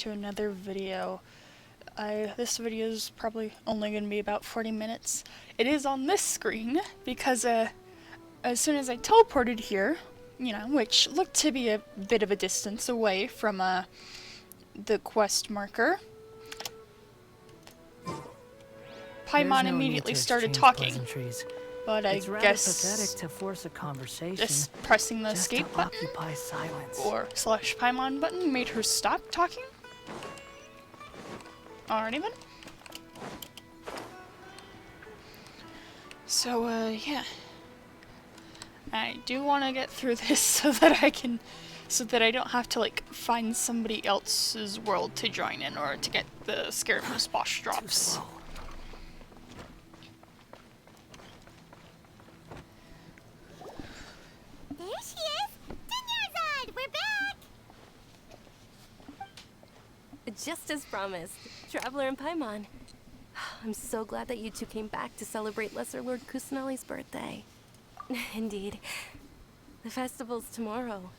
to another video. This video is probably only going to be about 40 minutes. It is on this screen because as soon as I teleported here, which looked to be a bit of a distance away from the quest marker, Paimon immediately started talking. But I guess pathetic to force a conversation. just pressing the escape button silence. or /Paimon button made her stop talking. Alrighty then. So yeah, I do want to get through this so that I don't have to like find somebody else's world to join in or to get the Scaramouche boss drops. There she is! Dunyarzad! We're back! Just as promised, Traveler and Paimon. I'm so glad that you two came back to celebrate Lesser Lord Kusanali's birthday. Indeed. The festival's tomorrow.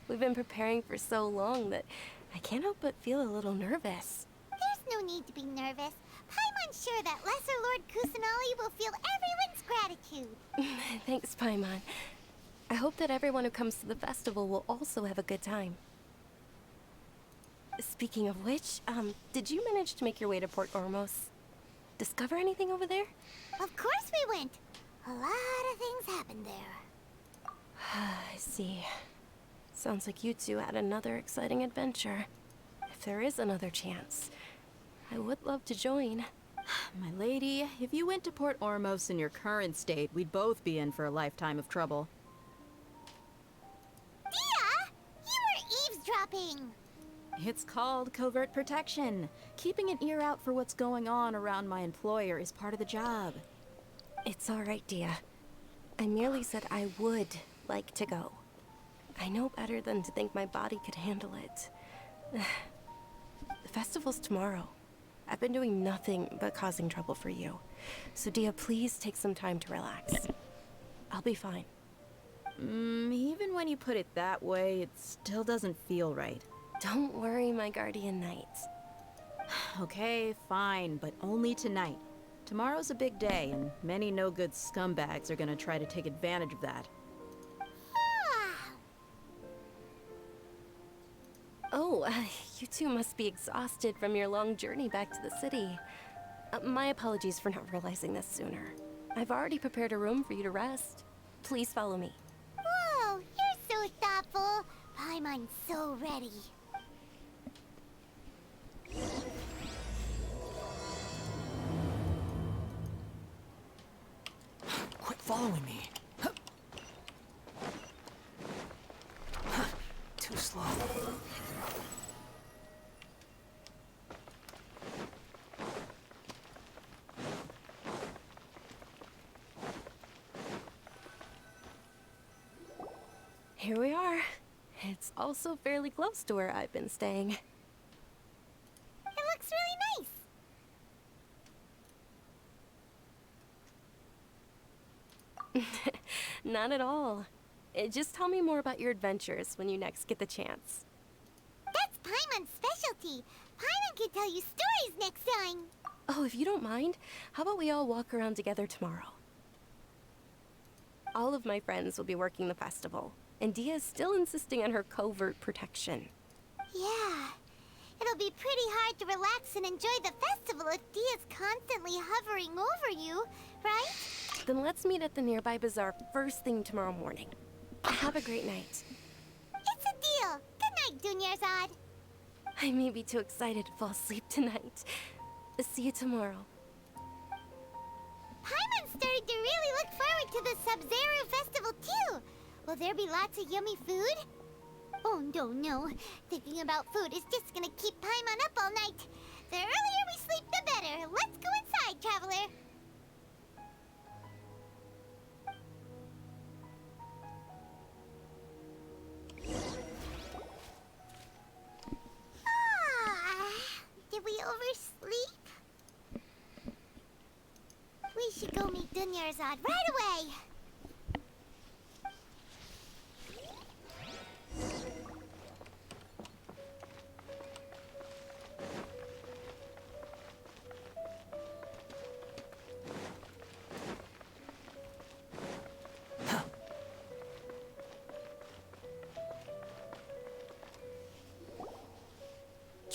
We've been preparing for so long that I can't help but feel a little nervous. There's no need to be nervous. Paimon's sure that Lesser Lord Kusanali will feel everyone's gratitude. Thanks, Paimon. I hope that everyone who comes to the festival will also have a good time. Speaking of which, did you manage to make your way to Port Ormos? Discover anything over there? Of course we went. A lot of things happened there. I see. Sounds like you two had another exciting adventure. If there is another chance, I would love to join. My lady, if you went to Port Ormos in your current state, we'd both be in for a lifetime of trouble. Dia! You were eavesdropping! It's called covert protection. Keeping an ear out for what's going on around my employer is part of the job. It's all right, Dia. I merely said I would like to go. I know better than to think my body could handle it. The festival's tomorrow. I've been doing nothing but causing trouble for you. So Dia, please take some time to relax. I'll be fine. Even when you put it that way, it still doesn't feel right. Don't worry, my guardian knight. Okay, fine, but only tonight. Tomorrow's a big day, and many no-good scumbags are gonna try to take advantage of that. Oh, you two must be exhausted from your long journey back to the city. My apologies for not realizing this sooner. I've already prepared a room for you to rest. Please follow me. Whoa, you're so thoughtful. Paimon's so ready. Quit following me. Too slow. Here we are. It's also fairly close to where I've been staying. It looks really nice. Not at all. Just tell me more about your adventures when you next get the chance. That's Paimon's specialty. Paimon can tell you stories next time. Oh, if you don't mind, how about we all walk around together tomorrow? All of my friends will be working the festival, and Dia is still insisting on her covert protection. Yeah. It'll be pretty hard to relax and enjoy the festival if Dia's constantly hovering over you, right? Then let's meet at the nearby bazaar first thing tomorrow morning. Have a great night. It's a deal. Good night, Dunyarzad. I may be too excited to fall asleep tonight. See you tomorrow. Paimon's starting to really look forward to the Sub-Zero festival too. Will there be lots of yummy food? Oh no. Thinking about food is just gonna keep Paimon up all night. The earlier we sleep, the better. Let's go inside, Traveler. Did we oversleep? We should go meet Dunyarzad right away.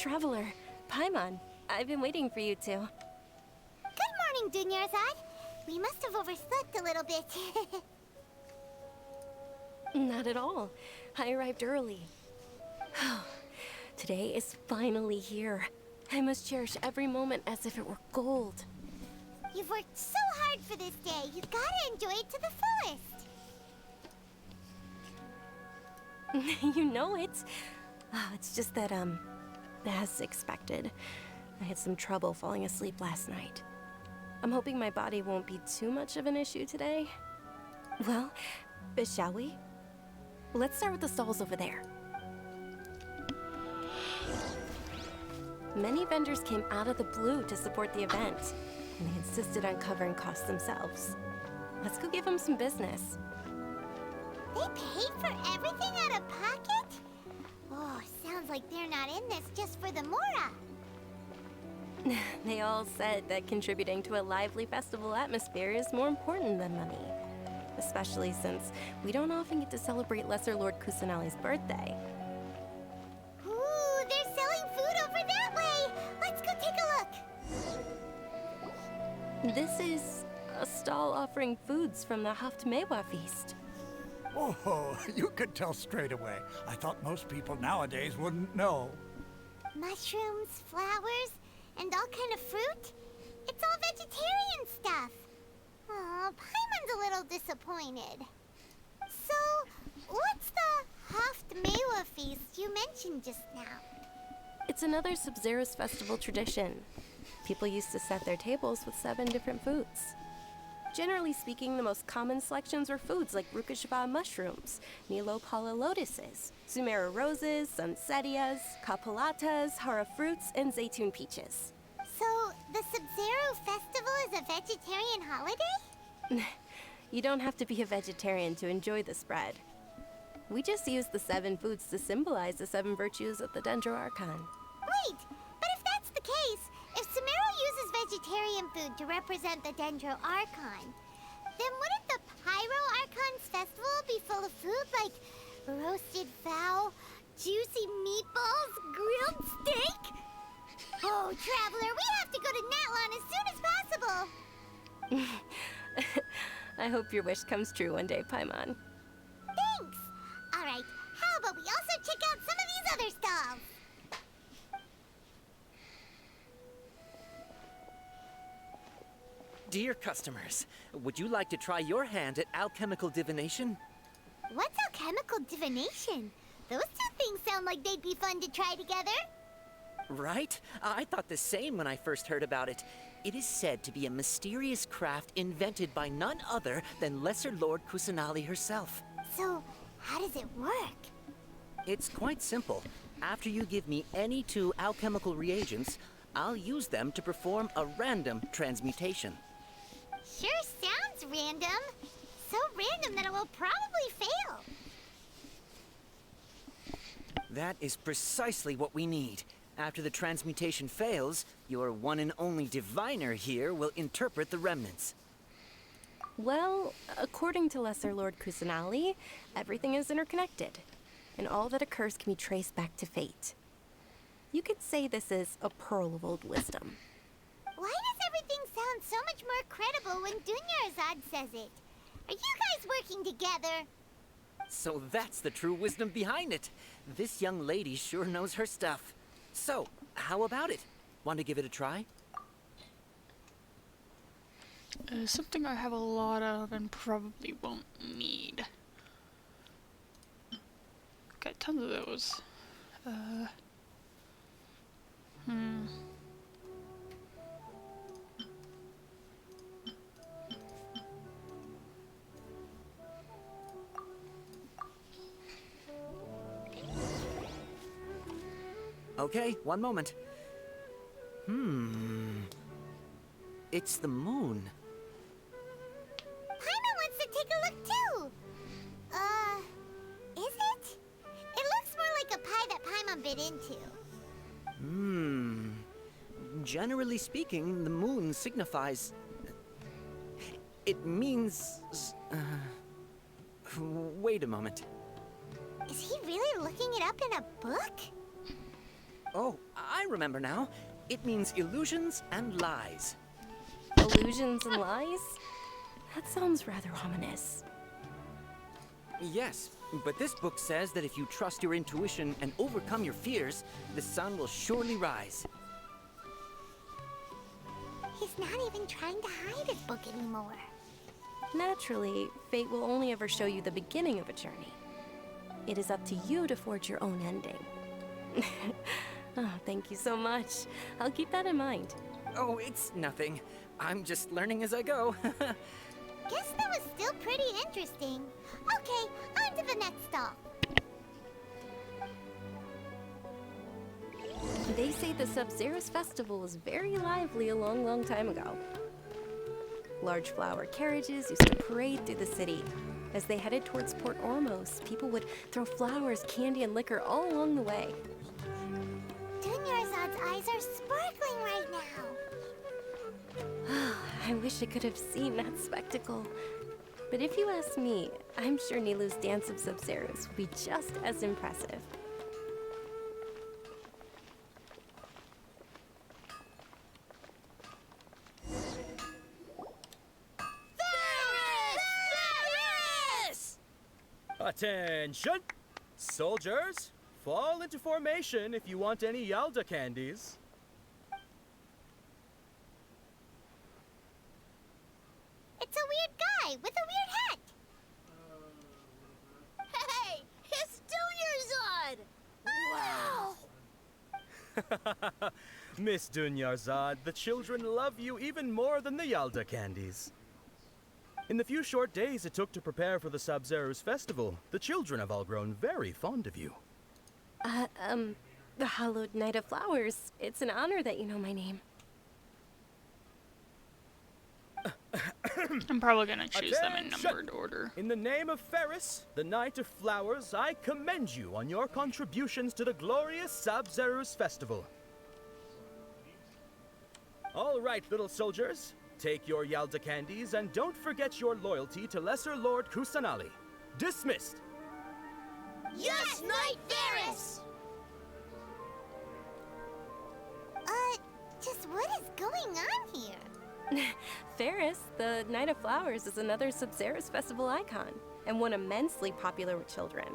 Traveler. Paimon, I've been waiting for you two. Good morning, Dunyarzad. We must have overslept a little bit. Not at all. I arrived early. Today is finally here. I must cherish every moment as if it were gold. You've worked so hard for this day. You gotta enjoy it to the fullest. You know it. It's just that, as expected, I had some trouble falling asleep last night. I'm hoping my body won't be too much of an issue today. Well, shall we? Let's start with the stalls over there. Many vendors came out of the blue to support the event, and they insisted on covering costs themselves. Let's go give them some business. They paid for everything out of pocket? Oh, sounds like they're not in this just for the Mora. They all said that contributing to a lively festival atmosphere is more important than money. Especially since we don't often get to celebrate Lesser Lord Kusanali's birthday. Ooh, they're selling food over that way. Let's go take a look. This is a stall offering foods from the Haftmewa feast. Oh, you could tell straight away. I thought most people nowadays wouldn't know. Mushrooms, flowers, and all kind of fruit? It's all vegetarian stuff. Aw, Paimon's a little disappointed. So, what's the Haftmewa feast you mentioned just now? It's another Sabzeruz festival tradition. People used to set their tables with 7 different foods. Generally speaking, the most common selections were foods like Rukashaba mushrooms, Nilopala lotuses, Sumera roses, Sunsetias, Kapalatas, Hara fruits, and Zaytun peaches. So, the Sabzeruz festival is a vegetarian holiday? You don't have to be a vegetarian to enjoy the spread. We just use the 7 foods to symbolize the 7 virtues of the Dendro Archon. Wait, but if that's the case, if Sumeru uses vegetarian food to represent the Dendro Archon, then wouldn't the Pyro Archon's festival be full of food like roasted fowl, juicy meatballs, grilled steak? Oh, Traveler, we have to go to Natlan as soon as possible! I hope your wish comes true one day, Paimon. Thanks! Alright, how about we also check out some of these other stalls? Dear customers, would you like to try your hand at alchemical divination? What's alchemical divination? Those two things sound like they'd be fun to try together. Right? I thought the same when I first heard about it. It is said to be a mysterious craft invented by none other than Lesser Lord Kusanali herself. So, how does it work? It's quite simple. After you give me any 2 alchemical reagents, I'll use them to perform a random transmutation. Sure sounds random. So random that it will probably fail. That is precisely what we need. After the transmutation fails, your one and only diviner here will interpret the remnants. Well, according to Lesser Lord Kusanali, everything is interconnected, and all that occurs can be traced back to fate. You could say this is a pearl of old wisdom. Why does everything sound so much more credible when Dunyarzad says it? Are you guys working together? So that's the true wisdom behind it. This young lady sure knows her stuff. So, how about it? Want to give it a try? Something I have a lot of and probably won't need. Got tons of those. Okay, one moment. It's the moon. Paimon wants to take a look too. Is it? It looks more like a pie that Paimon bit into. Generally speaking, the moon signifies... It means... Wait a moment. Is he really looking it up in a book? Oh, remember now. It means illusions and lies. Illusions and lies? That sounds rather ominous. Yes, but this book says that if you trust your intuition and overcome your fears, the sun will surely rise. He's not even trying to hide his book anymore. Naturally, fate will only ever show you the beginning of a journey. It is up to you to forge your own ending. Oh, thank you so much. I'll keep that in mind. Oh, it's nothing. I'm just learning as I go. Guess that was still pretty interesting. Okay, on to the next stop. They say the Sub-Zerus Festival was very lively a long, long time ago. Large flower carriages used to parade through the city. As they headed towards Port Ormos, people would throw flowers, candy, and liquor all along the way. Dunyarzad's eyes are sparkling right now. I wish I could have seen that spectacle. But if you ask me, I'm sure Nilou's Dance of Sub-Zerus would be just as impressive. Attention! Soldiers, fall into formation if you want any Yalda candies. It's a weird guy with a weird hat. Hey, it's Dunyarzad! Wow! Miss Dunyarzad, the children love you even more than the Yalda candies. In the few short days it took to prepare for the Sub-Zerus festival, the children have all grown very fond of you. The Hallowed Knight of Flowers. It's an honor that you know my name. I'm probably gonna choose them in Attention! numbered order. In the name of Ferris, the Knight of Flowers, I commend you on your contributions to the glorious Sub-Zerus festival. All right, little soldiers. Take your Yalda candies and don't forget your loyalty to Lesser Lord Kusanali. Dismissed! Yes, Knight Ferris! Just what is going on here? Ferris, the Knight of Flowers, is another Sub-Zerus festival icon, and one immensely popular with children.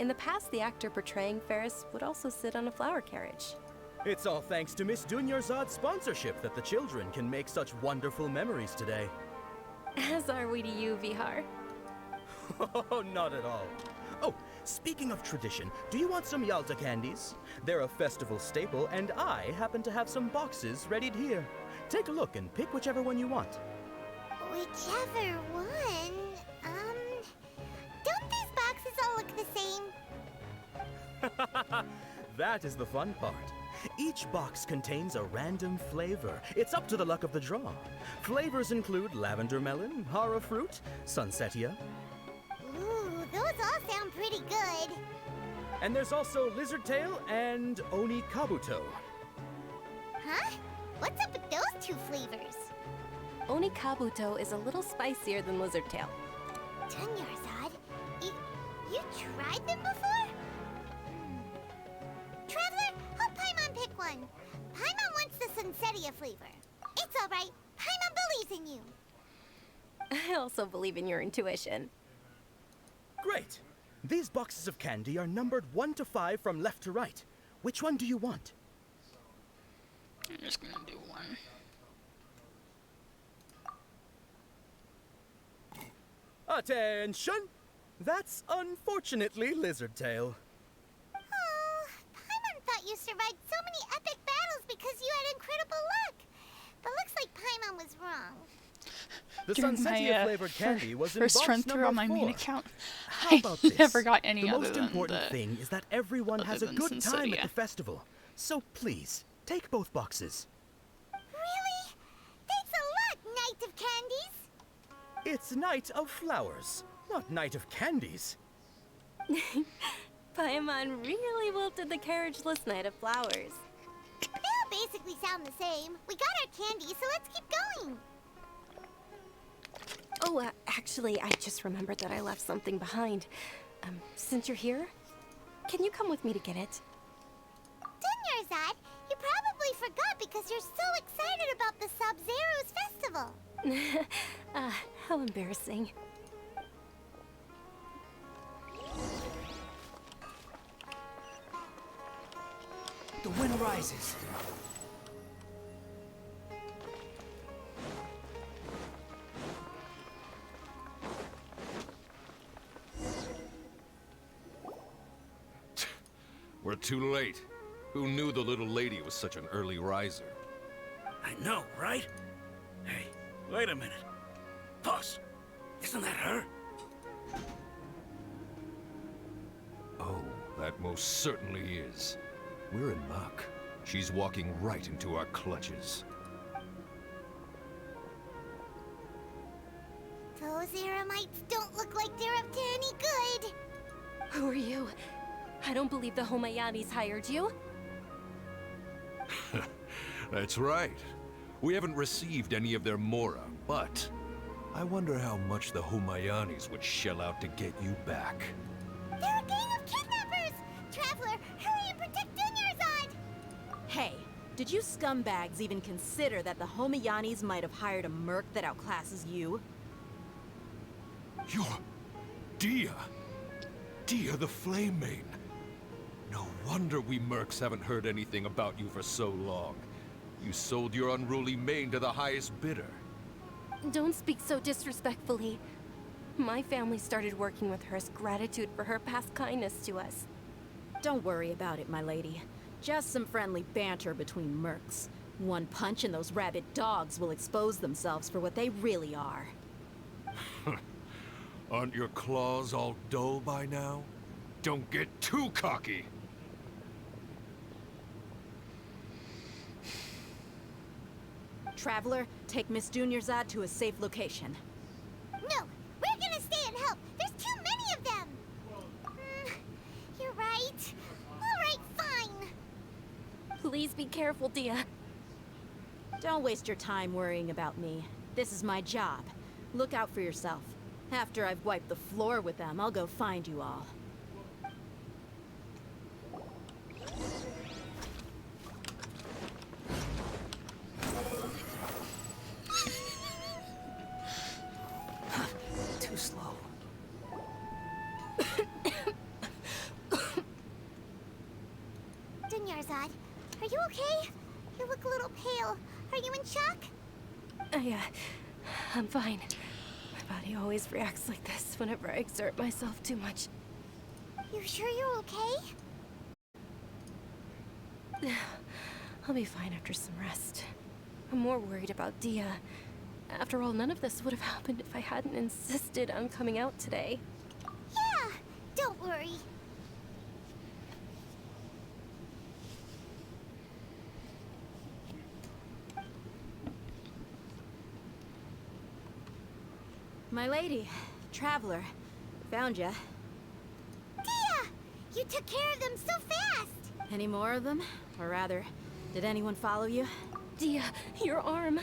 In the past, the actor portraying Ferris would also sit on a flower carriage. It's all thanks to Miss Dunyarzad's sponsorship that the children can make such wonderful memories today. As are we to you, Vihar. Oh, not at all. Oh, speaking of tradition, do you want some Yalda candies? They're a festival staple, and I happen to have some boxes readied here. Take a look and pick whichever one you want. Whichever one. Don't these boxes all look the same? That is the fun part. Each box contains a random flavor. It's up to the luck of the draw. Flavors include lavender melon, hara fruit, sunsetia. Ooh, those all sound pretty good. And there's also lizard tail and oni kabuto. Huh? What's up with those two flavors? Oni Kabuto is a little spicier than Lizard Tail. Dunyarzad, you tried them before? Traveler, help Paimon pick one. Paimon wants the Sunsetia flavor. It's all right. Paimon believes in you. I also believe in your intuition. Great! These boxes of candy are numbered 1 to 5 from left to right. Which one do you want? I'm just gonna do one. Attention! That's unfortunately Lizard Tail. Oh, Paimon thought you survived so many epic battles because you had incredible luck. But looks like Paimon was wrong. The During Sunsetia my flavored candy was in first box run through number on my 4. main account, How I about this? never got any The other most than important the thing is that everyone has a other good than time at Sunsetia. the festival. So please, take both boxes. Really? Thanks a lot, Knight of Candies. It's Night of Flowers, not Night of Candies. Paimon really wilted the carriageless Knight of Flowers. They all basically sound the same. We got our candy, so let's keep going. Oh, actually, I just remembered that I left something behind. Since you're here, can you come with me to get it? Dunyarzad, you How embarrassing. The wind rises. We're too late. Who knew the little lady was such an early riser? I know, right? Hey, wait a minute. Boss, isn't that her? Oh, that most certainly is. We're in luck. She's walking right into our clutches. Those Eremites don't look like they're up to any good. Who are you? I don't believe the Homayanis hired you. That's right. We haven't received any of their Mora, but I wonder how much the Humayanis would shell out to get you back. They're a gang of kidnappers! Traveler, hurry and protect Dunyarzad! Hey, did you scumbags even consider that the Homayanis might have hired a merc that outclasses you? You're... Dia! Dia the Flame Main! No wonder we mercs haven't heard anything about you for so long. You sold your unruly mane to the highest bidder. Don't speak so disrespectfully. My family started working with her as gratitude for her past kindness to us. Don't worry about it, my lady. Just some friendly banter between mercs. One punch and those rabid dogs will expose themselves for what they really are. Aren't your claws all dull by now? Don't get too cocky! Traveler, take Miss Dunyarzad to a safe location. No, we're gonna stay and help. There's too many of them. You're right. All right, fine. Please be careful, Dia. Don't waste your time worrying about me. This is my job. Look out for yourself. After I've wiped the floor with them, I'll go find you all. Too slow. Dunyarzad, are you okay? You look a little pale. Are you in shock? I'm fine. My body always reacts like this whenever I exert myself too much. You sure you're okay? I'll be fine after some rest. I'm more worried about Dia. After all, none of this would have happened if I hadn't insisted on coming out today. Yeah, don't worry. My lady, Traveler, found ya. Dia! You took care of them so fast! Any more of them? Or rather, did anyone follow you? Dia, your arm.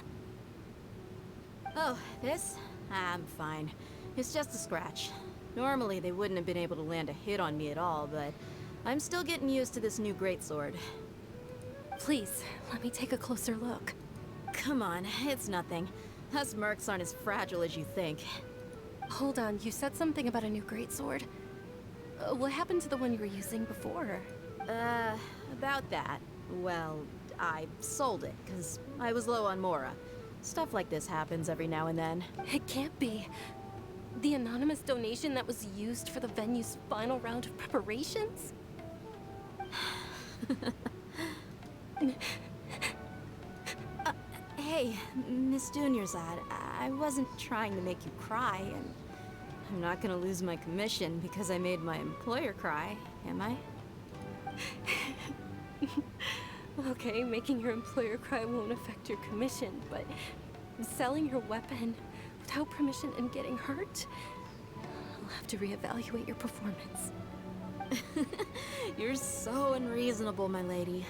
Oh, this? I'm fine. It's just a scratch. Normally, they wouldn't have been able to land a hit on me at all, but I'm still getting used to this new greatsword. Please, let me take a closer look. Come on, it's nothing. Us mercs aren't as fragile as you think. Hold on, you said something about a new greatsword. What happened to the one you were using before? About that. Well, I sold it, because I was low on Mora. Stuff like this happens every now and then. It can't be. The anonymous donation that was used for the venue's final round of preparations? Hey, Miss Dunyarzad, I wasn't trying to make you cry, and I'm not gonna lose my commission because I made my employer cry, am I? Okay, making your employer cry won't affect your commission, but selling your weapon without permission and getting hurt? I'll have to reevaluate your performance. You're so unreasonable, my lady.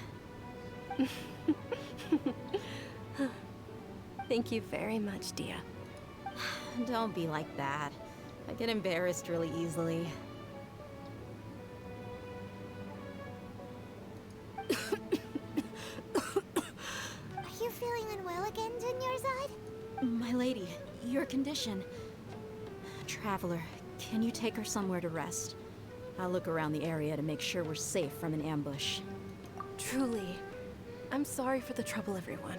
Thank you very much, Dia. Don't be like that. I get embarrassed really easily. Are you feeling unwell again, Dunyarzad? My lady, your condition. Traveler, can you take her somewhere to rest? I'll look around the area to make sure we're safe from an ambush. Truly. I'm sorry for the trouble, everyone.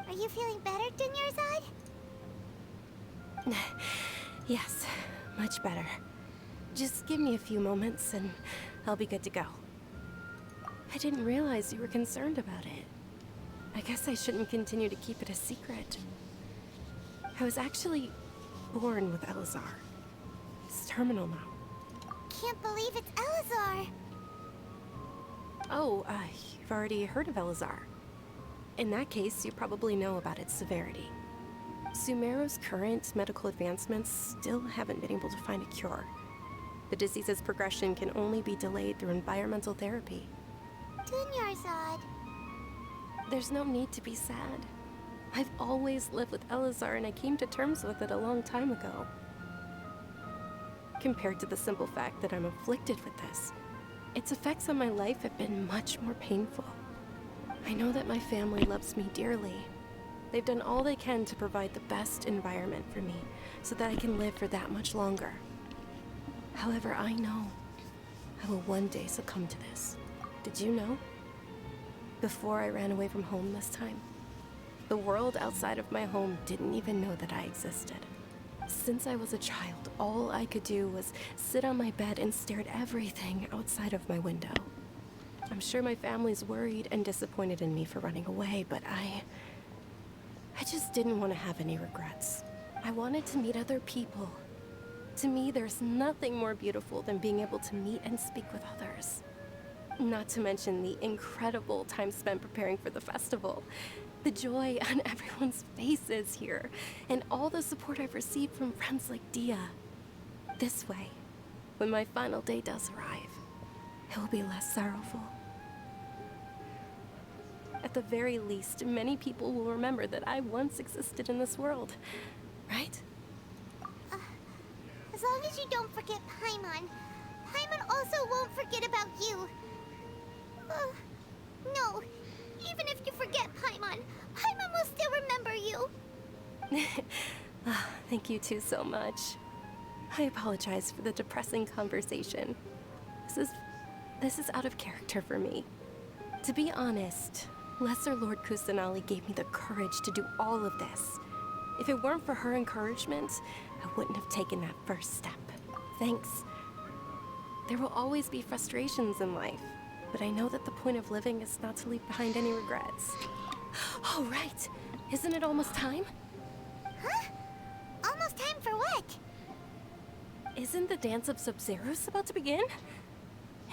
Are you feeling better, Dunyarzad? Yes, much better. Just give me a few moments and I'll be good to go. I didn't realize you were concerned about it. I guess I shouldn't continue to keep it a secret. I was actually born with Elazar. It's terminal now. Can't believe it's Elazar. Oh, you've already heard of Elazar. In that case, you probably know about its severity. Sumeru's current medical advancements still haven't been able to find a cure. The disease's progression can only be delayed through environmental therapy. Dunyarzad. There's no need to be sad. I've always lived with Elazar and I came to terms with it a long time ago. Compared to the simple fact that I'm afflicted with this, its effects on my life have been much more painful. I know that my family loves me dearly. They've done all they can to provide the best environment for me so that I can live for that much longer. However, I know I will one day succumb to this. Did you know? Before I ran away from home this time, the world outside of my home didn't even know that I existed. Since I was a child, all I could do was sit on my bed and stare at everything outside of my window. I'm sure my family's worried and disappointed in me for running away, but I just didn't want to have any regrets. I wanted to meet other people. To me, there's nothing more beautiful than being able to meet and speak with others. Not to mention the incredible time spent preparing for the festival. The joy on everyone's faces here, and all the support I've received from friends like Dia. This way, when my final day does arrive, it will be less sorrowful. At the very least, many people will remember that I once existed in this world, right? As long as you don't forget Paimon. Paimon also won't forget about you. No, even if you forget Paimon, Paimon will still remember you. Thank you two so much. I apologize for the depressing conversation. This is out of character for me. To be honest, Lesser Lord Kusanali gave me the courage to do all of this. If it weren't for her encouragement, I wouldn't have taken that first step. Thanks. There will always be frustrations in life, but I know that the point of living is not to leave behind any regrets. Oh, right. Isn't it almost time? Huh? Almost time for what? Isn't the Dance of Sub-Zeros about to begin?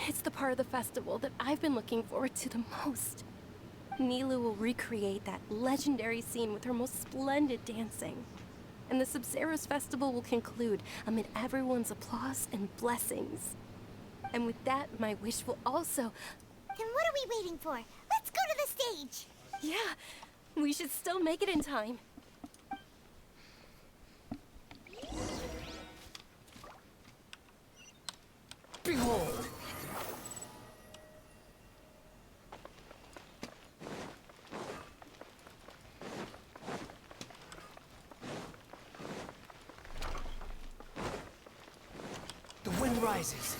It's the part of the festival that I've been looking forward to the most. Nilou will recreate that legendary scene with her most splendid dancing. And the Sub-Zeros festival will conclude amid everyone's applause and blessings. And with that, my wish will also... Then what are we waiting for? Let's go to the stage! Yeah, we should still make it in time. Behold! The wind rises.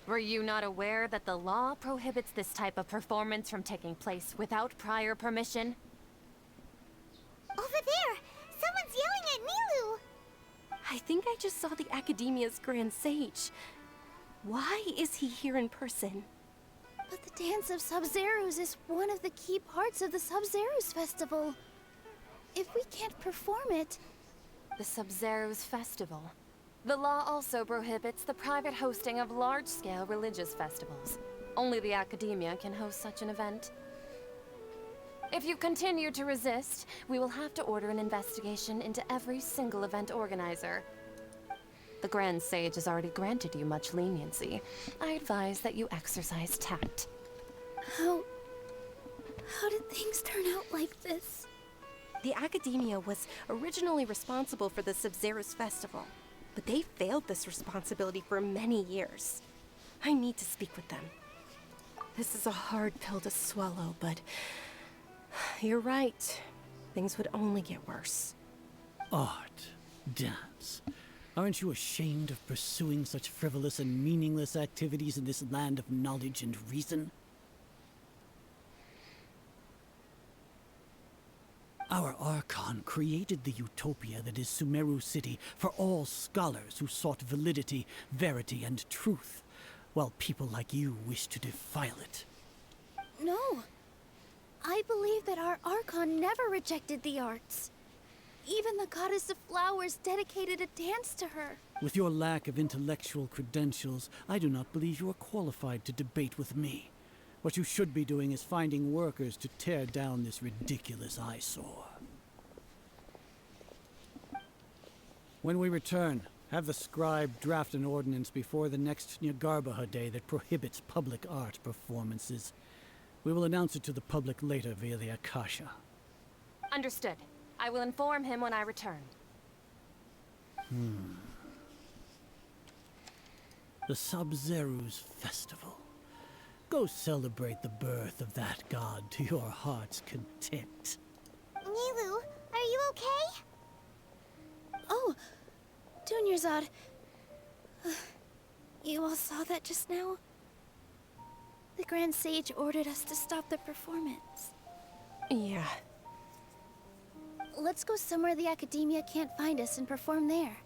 Were you not aware that the law prohibits this type of performance from taking place without prior permission? Over there! Someone's yelling at Nilou! I think I just saw the Academia's Grand Sage. Why is he here in person? But the Dance of Sub-Zeros is one of the key parts of the Sub-Zeros festival. If we can't perform it... The Sub-Zeros festival. The law also prohibits the private hosting of large-scale religious festivals. Only the Academia can host such an event. If you continue to resist, we will have to order an investigation into every single event organizer. The Grand Sage has already granted you much leniency. I advise that you exercise tact. How did things turn out like this? The Academia was originally responsible for the Sabzeruz Festival, but they failed this responsibility for many years. I need to speak with them. This is a hard pill to swallow, but you're right. Things would only get worse. Art, dance. Aren't you ashamed of pursuing such frivolous and meaningless activities in this land of knowledge and reason? Our Archon created the utopia that is Sumeru City for all scholars who sought validity, verity, and truth, while people like you wish to defile it. No. I believe that our Archon never rejected the arts. Even the goddess of flowers dedicated a dance to her. With your lack of intellectual credentials, I do not believe you are qualified to debate with me. What you should be doing is finding workers to tear down this ridiculous eyesore. When we return, have the scribe draft an ordinance before the next Nyargarbaha Day that prohibits public art performances. We will announce it to the public later via the Akasha. Understood. I will inform him when I return. The Sabzeruz Festival. Go celebrate the birth of that god to your heart's content. Nilou, are you okay? Oh, Dunyarzad. You all saw that just now? The Grand Sage ordered us to stop the performance. Yeah. Let's go somewhere the Academia can't find us and perform there.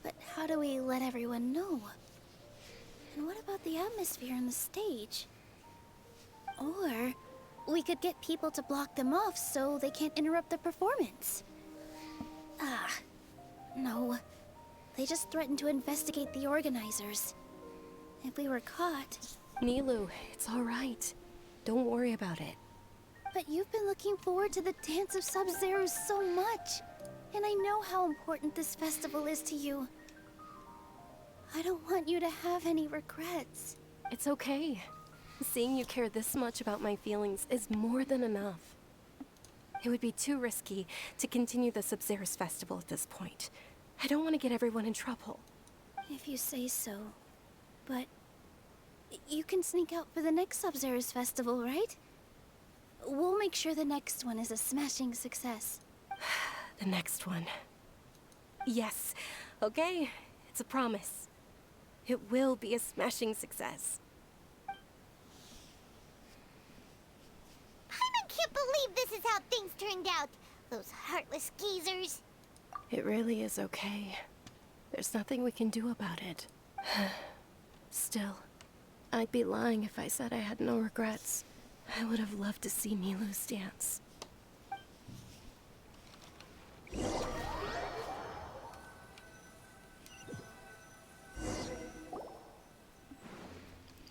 But how do we let everyone know? And what about the atmosphere on the stage? Or we could get people to block them off so they can't interrupt the performance. No. They just threatened to investigate the organizers. If we were caught... Nilou, it's all right. Don't worry about it. But you've been looking forward to the Dance of Sabzeruz so much. And I know how important this festival is to you. I don't want you to have any regrets. It's okay. Seeing you care this much about my feelings is more than enough. It would be too risky to continue the Sabzeruz Festival at this point. I don't want to get everyone in trouble. If you say so. But you can sneak out for the next Sabzeruz Festival, right? We'll make sure the next one is a smashing success. The next one. Yes. Okay. It's a promise. It will be a smashing success. Paimon can't believe this is how things turned out. Those heartless geezers. It really is okay. There's nothing we can do about it. Still, I'd be lying if I said I had no regrets. I would have loved to see Nilou's dance.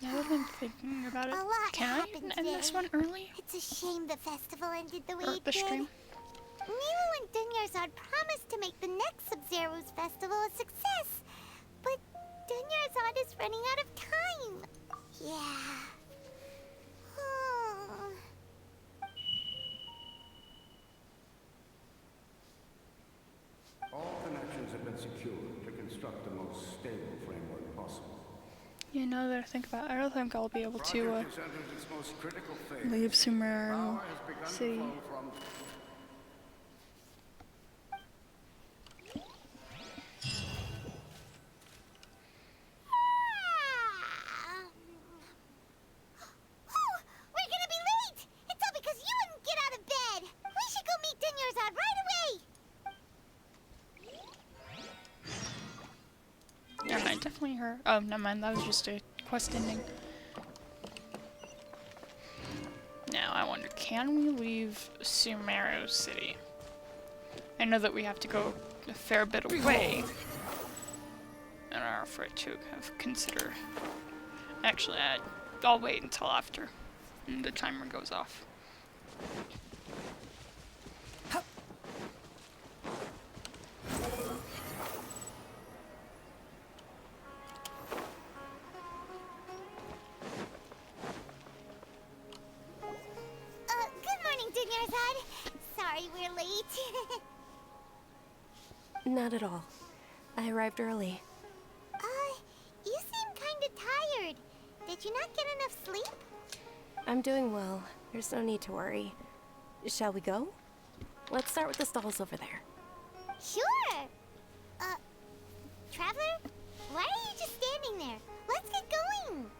Yeah, I've been thinking about it. A lot Can happened I end this one early? It's a shame the festival ended the way Or it the did. stream? Nilou and Dunyarzad promised to make the next Sabzeruz festival a success, but Dunyarzad is running out of time. Yeah. All connections have been secured to construct the most stable framework possible. You know that I think about. I don't think I'll be able to Project has entered its most critical phase. leave Sumeru Power has begun to City. flow from We're gonna be late! It's all because you wouldn't get out of bed! We should go meet Dunyarzad right away! Never mind, definitely her. Oh, never mind, that was just a quest ending. Now, I wonder, can we leave Sumeru City? I know that we have to go a fair bit away in order for it to kind of consider. Actually, I'll wait until after the timer goes off. sorry we're late. Not at all. I arrived early. You seem kinda tired. Did you not get enough sleep? I'm doing well. There's no need to worry. Shall we go? Let's start with the stalls over there. Sure! Traveler? Why are you just standing there? Let's get going!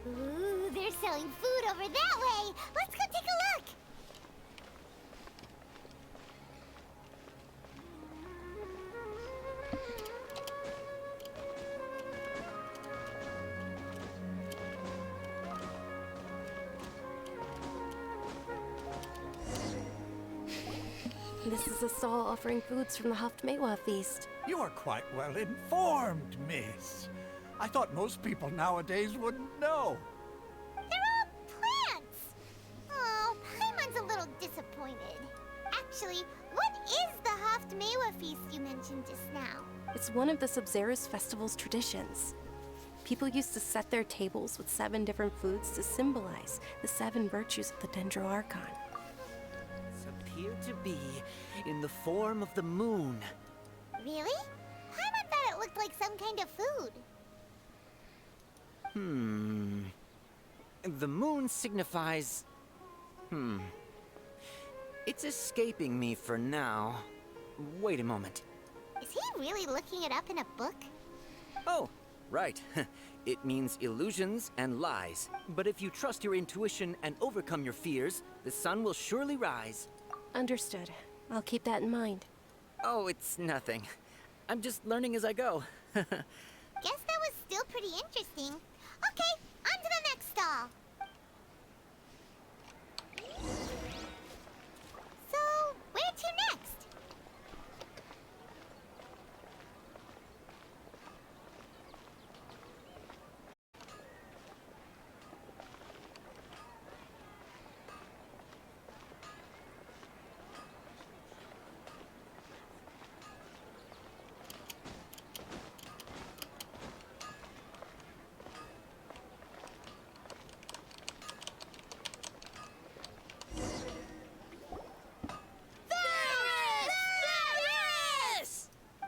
Ooh, they're selling food over that way! Let's go take a look! This is a stall offering foods from the Haftmewa feast. You are quite well informed, miss. I thought most people nowadays wouldn't know. They're all plants! Oh, Paimon's a little disappointed. Actually, what is the Haftmewa feast you mentioned just now? It's one of the Sabzeruz festival's traditions. People used to set their tables with 7 different foods to symbolize the 7 virtues of the Dendro Archon. Appear to be in the form of the moon. Really? Paimon thought it looked like some kind of food. The moon signifies... It's escaping me for now. Wait a moment. Is he really looking it up in a book? Oh, right. It means illusions and lies. But if you trust your intuition and overcome your fears, the sun will surely rise. Understood. I'll keep that in mind. Oh, it's nothing. I'm just learning as I go. Guess that was still pretty interesting. Okay, on to the next stall. So, where to next?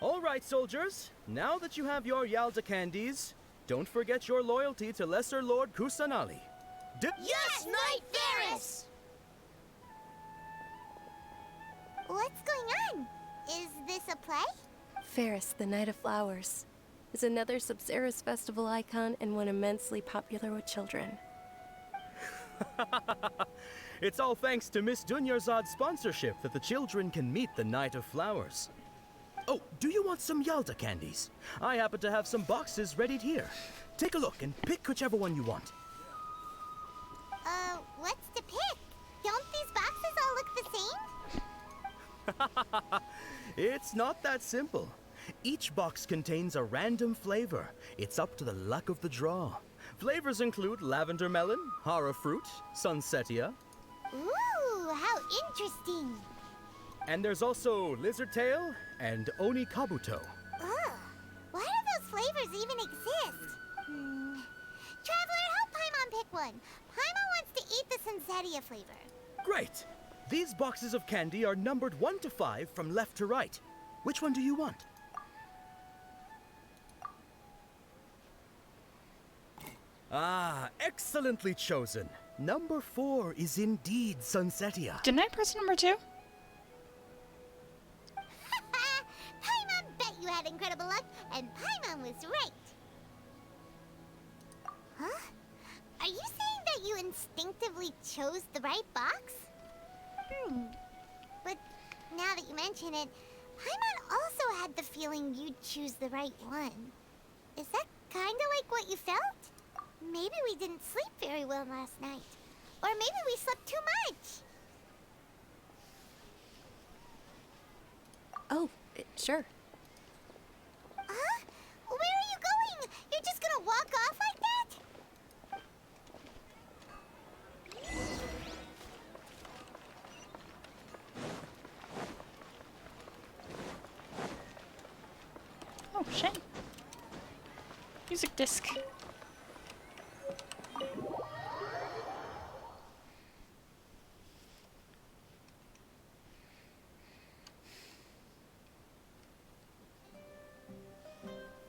All right, soldiers. Now that you have your Yalda candies, don't forget your loyalty to Lesser Lord Kusanali. Yes, Knight Varys! What's going on? Is this a play? Ferris, the Knight of Flowers, is another Sabzeruz festival icon and one immensely popular with children. It's all thanks to Miss Dunyarzad's sponsorship that the children can meet the Knight of Flowers. Oh, do you want some Yalda candies? I happen to have some boxes readied here. Take a look and pick whichever one you want. What's to pick? Don't these boxes all look the same? It's not that simple. Each box contains a random flavor. It's up to the luck of the draw. Flavors include lavender melon, hara fruit, sunsetia. Ooh, how interesting. And there's also lizard tail and oni kabuto. Ugh, why do those flavors even exist? Traveler, help Paimon pick one. Paimon wants to eat the sunsetia flavor. Great! These boxes of candy are numbered 1 to 5 from left to right. Which one do you want? Ah, excellently chosen. Number 4 is indeed sunsetia. Didn't I press number 2? Paimon bet you had incredible luck, and Paimon was right. Huh? Are you saying that you instinctively chose the right box? But now that you mention it, Paimon also had the feeling you'd choose the right one. Is that kinda like what you felt? Maybe we didn't sleep very well last night. Or maybe we slept too much. Oh, sure. Huh? Where are you going? You're just gonna walk off like that? Music disc.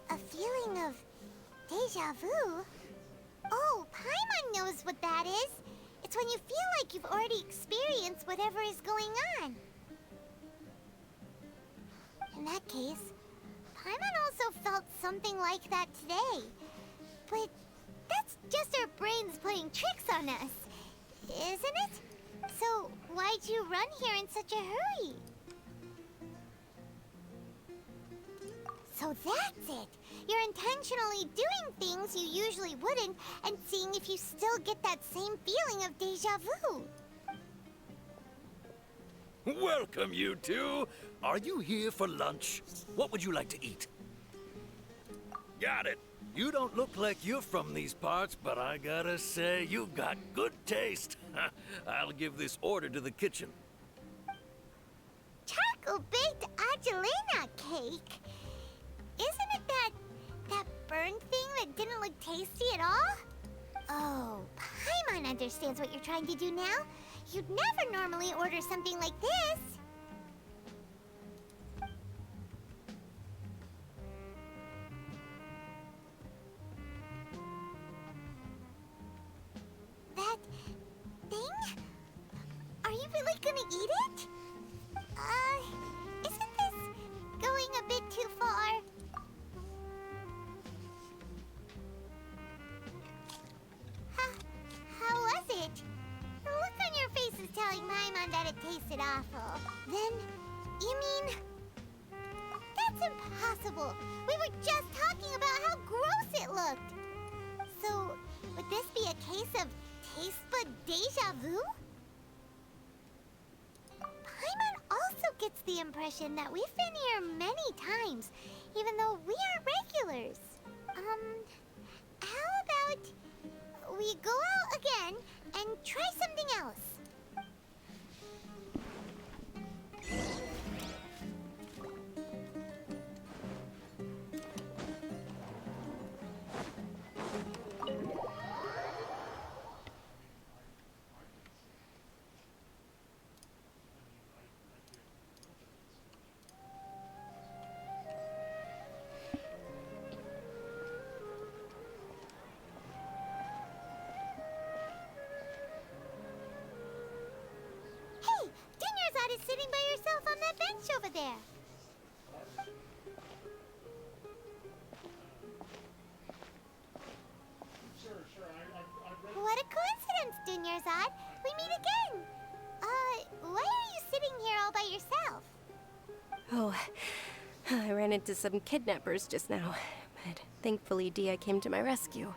A feeling of deja vu? Oh, Paimon knows what that is. It's when you feel like you've already experienced whatever is going on. In that case, Paimon also felt something like that today. But that's just our brains playing tricks on us, isn't it? So why'd you run here in such a hurry? So that's it. You're intentionally doing things you usually wouldn't and seeing if you still get that same feeling of deja vu. Welcome, you two. Are you here for lunch? What would you like to eat? Got it. You don't look like you're from these parts, but I gotta say, you've got good taste. I'll give this order to the kitchen. Charcoal-baked Angelina cake? Isn't it that burned thing that didn't look tasty at all? Oh, Paimon understands what you're trying to do now. You'd never normally order something like this. That thing? Are you really gonna eat it? Isn't this going a bit too far? How was it? The look on your face is telling Paimon that it tasted awful. Then, you mean... That's impossible! We were just talking about how gross it looked! So, would this be a case of taste bud deja vu? Paimon also gets the impression that we've been here many times, even though we aren't regulars. How about we go out again and try something else? Is sitting by yourself on that bench over there. What a coincidence, Dunyarzad. We meet again. Why are you sitting here all by yourself? Oh, I ran into some kidnappers just now, but thankfully Dia came to my rescue.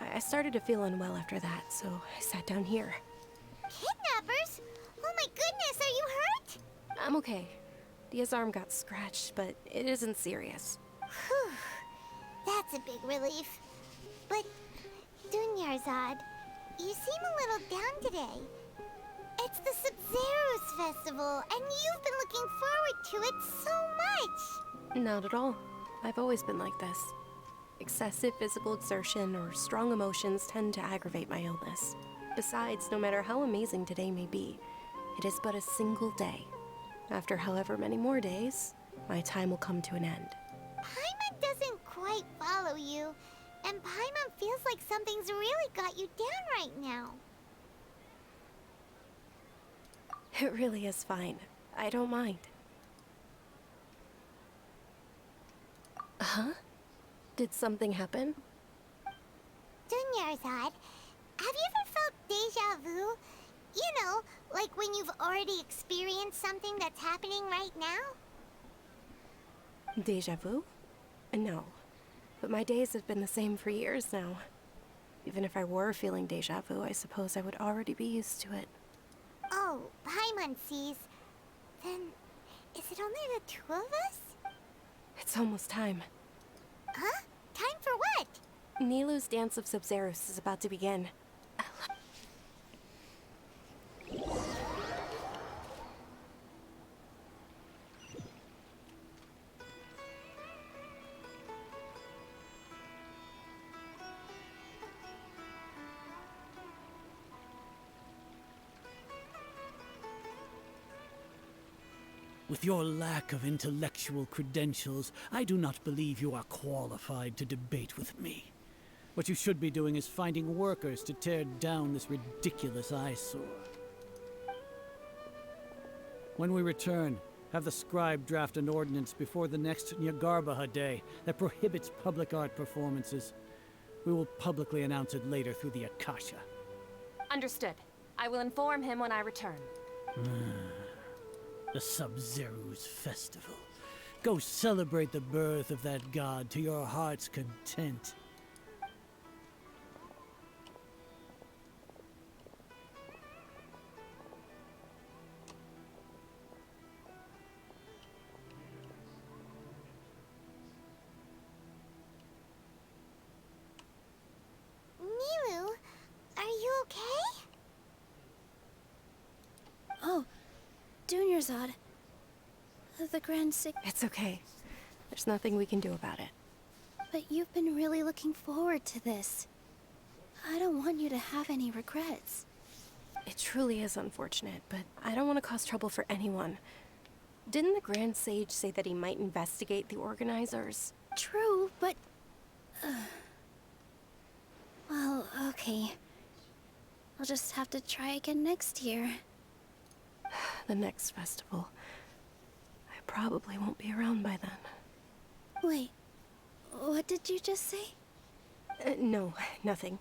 I started to feel unwell after that, so I sat down here. Kidnappers? Oh my goodness, are you hurt? I'm okay. Dia's arm got scratched, but it isn't serious. Whew. That's a big relief. But, Dunyarzad, you seem a little down today. It's the Sub-Zero's festival, and you've been looking forward to it so much. Not at all. I've always been like this. Excessive physical exertion or strong emotions tend to aggravate my illness. Besides, no matter how amazing today may be, it is but a single day. After however many more days, my time will come to an end. Paimon doesn't quite follow you, and Paimon feels like something's really got you down right now. It really is fine. I don't mind. Huh? Did something happen? Dunyarzad, have you ever felt deja vu? You know, like when you've already experienced something that's happening right now? Deja vu? No. But my days have been the same for years now. Even if I were feeling deja vu, I suppose I would already be used to it. Oh, Paimon sees. Then, is it only the two of us? It's almost time. Huh? Time for what? Nilou's Dance of Sub-Zeros is about to begin. With your lack of intellectual credentials, I do not believe you are qualified to debate with me. What you should be doing is finding workers to tear down this ridiculous eyesore. When we return, have the scribe draft an ordinance before the next Nyagarbaha Day that prohibits public art performances. We will publicly announce it later through the Akasha. Understood. I will inform him when I return. The Sub-Zeru's festival. Go celebrate the birth of that god to your heart's content. Nilou, are you okay? Oh, Dunyarzad. The Grand Sig. It's okay. There's nothing we can do about it. But you've been really looking forward to this. I don't want you to have any regrets. It truly is unfortunate, but I don't want to cause trouble for anyone. Didn't the Grand Sage say that he might investigate the organizers? True, but... well, okay. I'll just have to try again next year. The next festival. I probably won't be around by then. Wait, what did you just say? No, nothing.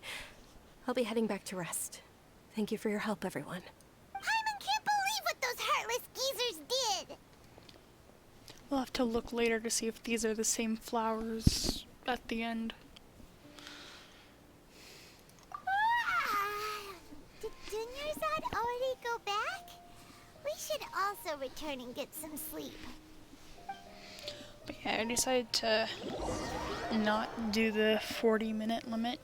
I'll be heading back to rest. Thank you for your help, everyone. Paimon can't believe what those heartless geezers did! We'll have to look later to see if these are the same flowers at the end. Did Dunyarzad already go back? We should also return and get some sleep. But yeah, I decided to not do the 40-minute limit.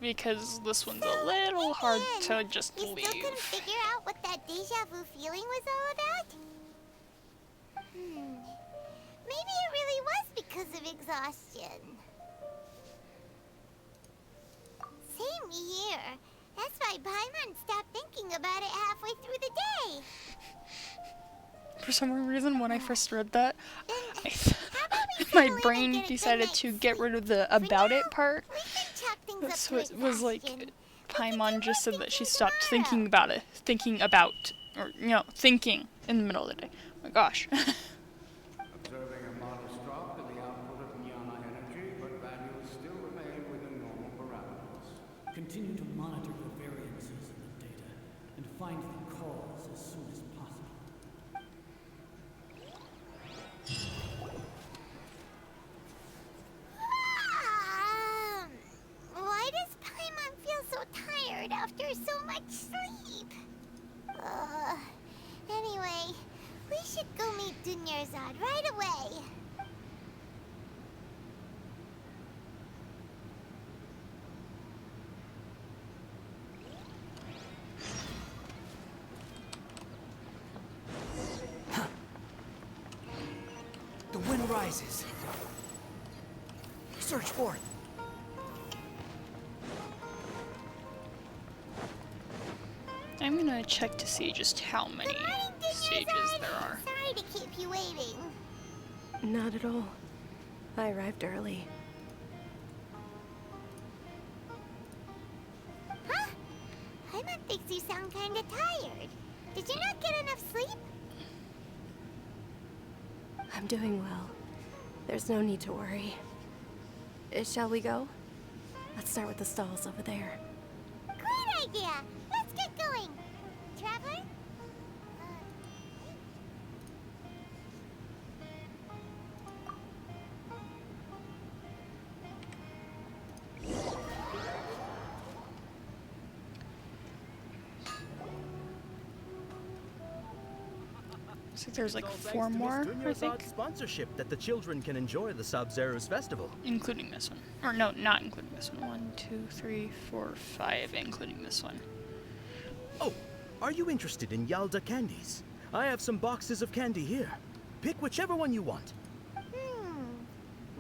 Because this one's a little hard to just leave. You still couldn't figure out what that deja vu feeling was all about? Maybe it really was because of exhaustion. Same here. That's why Paimon stopped thinking about it halfway through the day. For some reason, when I first read that, my brain decided to get rid of the about it part. So it was like Paimon just said that she stopped thinking about it, thinking in the middle of the day. Oh my gosh. Observing a modest drop in the output of Nyana energy, but values still remain within normal parameters. Continue to monitor the variances in the data and find the cause as soon as possible. Why does Paimon feel so tired after so much sleep? Anyway, we should go meet Dunyarzad right away. The wind rises. Search for it. I'm gonna check to see just how many stages there are. Sorry to keep you waiting. Not at all. I arrived early. Huh? Paimon thinks you sound kinda tired. Did you not get enough sleep? I'm doing well. There's no need to worry. Shall we go? Let's start with the stalls over there. Great idea! Let's get going! Traveler? So there's like 4 more, I think. Sponsorship that the children can enjoy the Sub-Zeru's festival. Including this one. Or no, not including this one. 1, 2, 3, 4, 5, including this one. Oh, are you interested in Yalda candies? I have some boxes of candy here. Pick whichever one you want.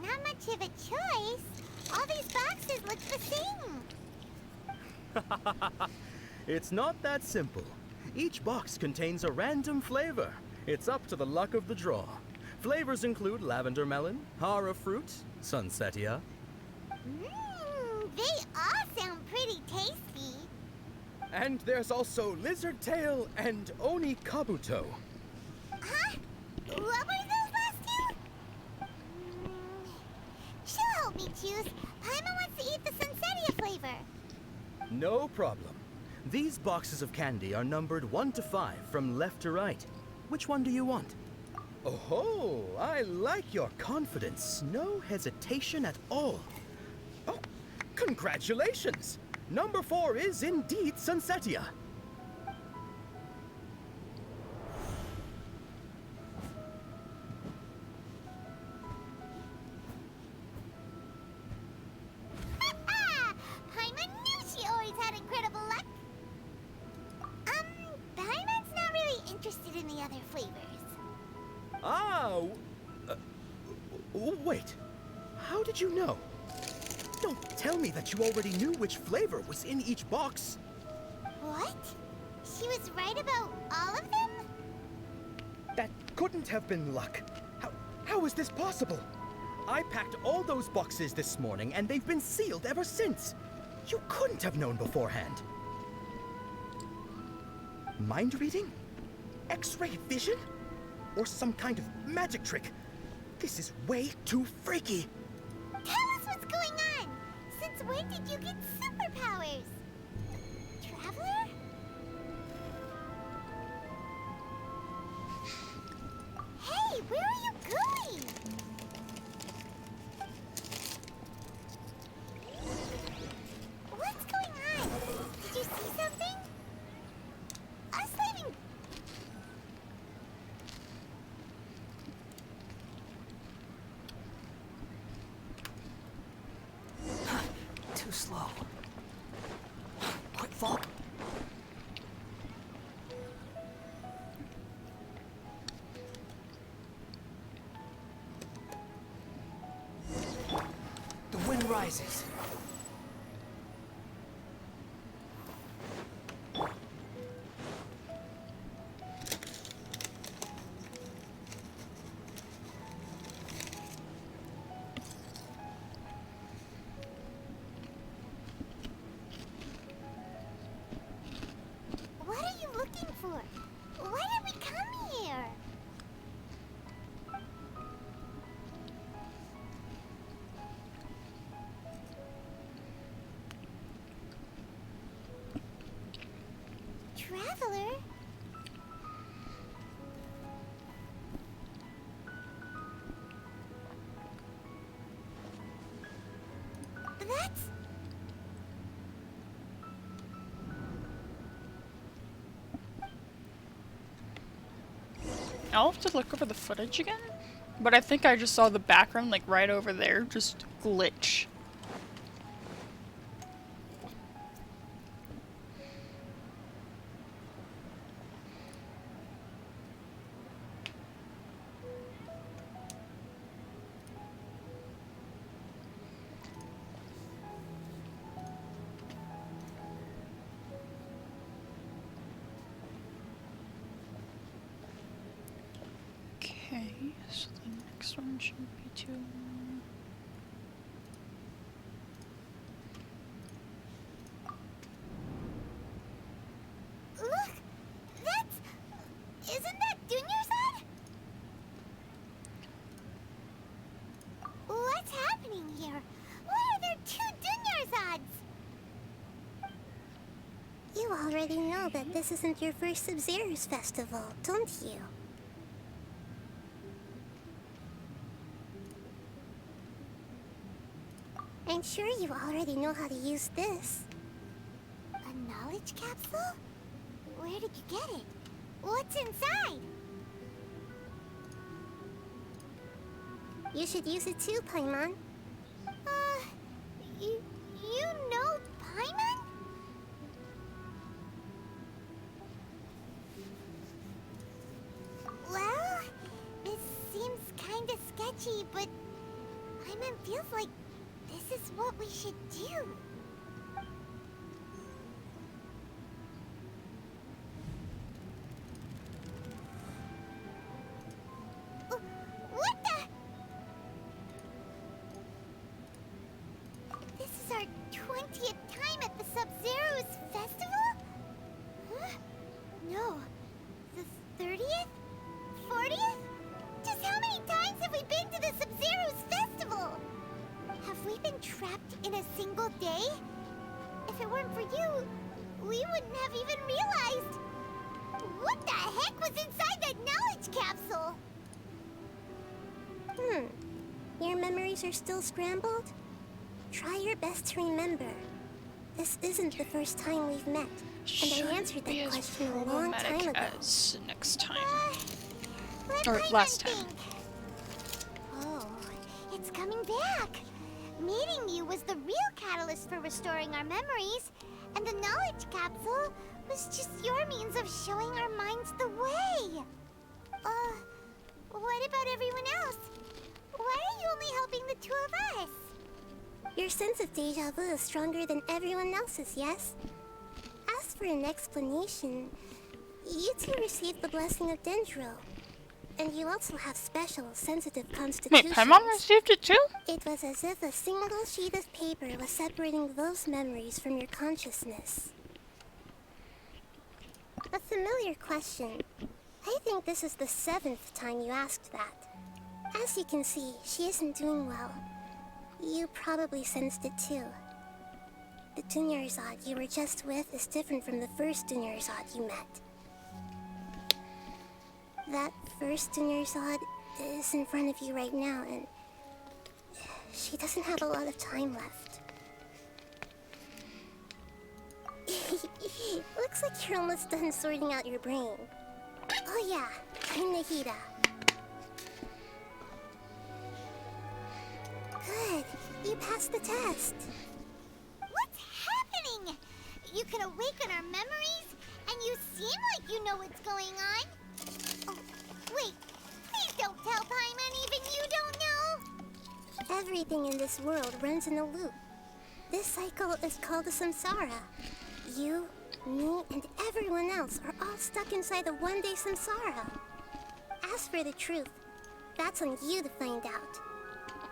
Not much of a choice. All these boxes look the same. It's not that simple. Each box contains a random flavor. It's up to the luck of the draw. Flavors include lavender melon, hara fruit, sunsetia. They all sound pretty tasty. And there's also lizard tail and oni kabuto. Huh? What were those last two? She'll help me choose. Paimon wants to eat the sunsetia flavor. No problem. These boxes of candy are numbered 1 to 5 from left to right. Which one do you want? Oh, I like your confidence. No hesitation at all. Oh, congratulations! Number 4 is indeed sunsetia. Paimon knew she always had incredible luck. Paimon's not really interested in the other flavors. Oh, wait. How did you know? Don't tell me that you already knew which flavor was in each box. What? She was right about all of them? That couldn't have been luck. How is this possible? I packed all those boxes this morning and they've been sealed ever since. You couldn't have known beforehand. Mind reading? X-ray vision? Or some kind of magic trick? This is way too freaky. Tell us what's going on! Since when did you get superpowers? Traveler? Hey, where are you going? What's going on? Did you see something? Us leaving... Too slow. Quick fall. The wind rises. What are you looking for? Why did we come here? Traveler? That's... I'll have to look over the footage again, but I think I just saw the background, like, right over there, just glitch. Okay, so the next one should be to... Look! That's... Isn't that Dunyarzad? What's happening here? Why are there 2 Dunyarzads? You already know that this isn't your first Sub-Zero's festival, don't you? I'm sure you already know how to use this. A knowledge capsule? Where did you get it? What's inside? You should use it too, Paimon. You know Paimon? Well, this seems kinda sketchy, but Paimon feels like this is what we should do. 20th time at the Sub-Zero's festival? Huh? No. The 30th? 40th? Just how many times have we been to the Sub-Zero's festival? Have we been trapped in a single day? If it weren't for you, we wouldn't have even realized. What the heck was inside that knowledge capsule? Your memories are still scrambled? Try your best to remember. This isn't the first time we've met, and I answered that question a long time ago. As next time. Let Or Paimon last time. think. Oh, it's coming back. Meeting you was the real catalyst for restoring our memories, and the knowledge capsule was just your means of showing our minds the way. What about everyone else? Why are you only helping the two of us? Your sense of deja vu is stronger than everyone else's, yes? As for an explanation, you two received the blessing of Dendro. And you also have special, sensitive constitutions. Wait, Paimon received it too? It was as if a single sheet of paper was separating those memories from your consciousness. A familiar question. I think this is the 7th time you asked that. As you can see, she isn't doing well. You probably sensed it too. The Dunyarzad you were just with is different from the first Dunyarzad you met. That first Dunyarzad is in front of you right now, and she doesn't have a lot of time left. Looks like you're almost done sorting out your brain. Oh yeah, I'm Nahida. Good, you passed the test. What's happening? You can awaken our memories, and you seem like you know what's going on. Oh, wait, please don't tell Paimon even you don't know. Everything in this world runs in a loop. This cycle is called the samsara. You, me, and everyone else are all stuck inside the one-day samsara. As for the truth, that's on you to find out.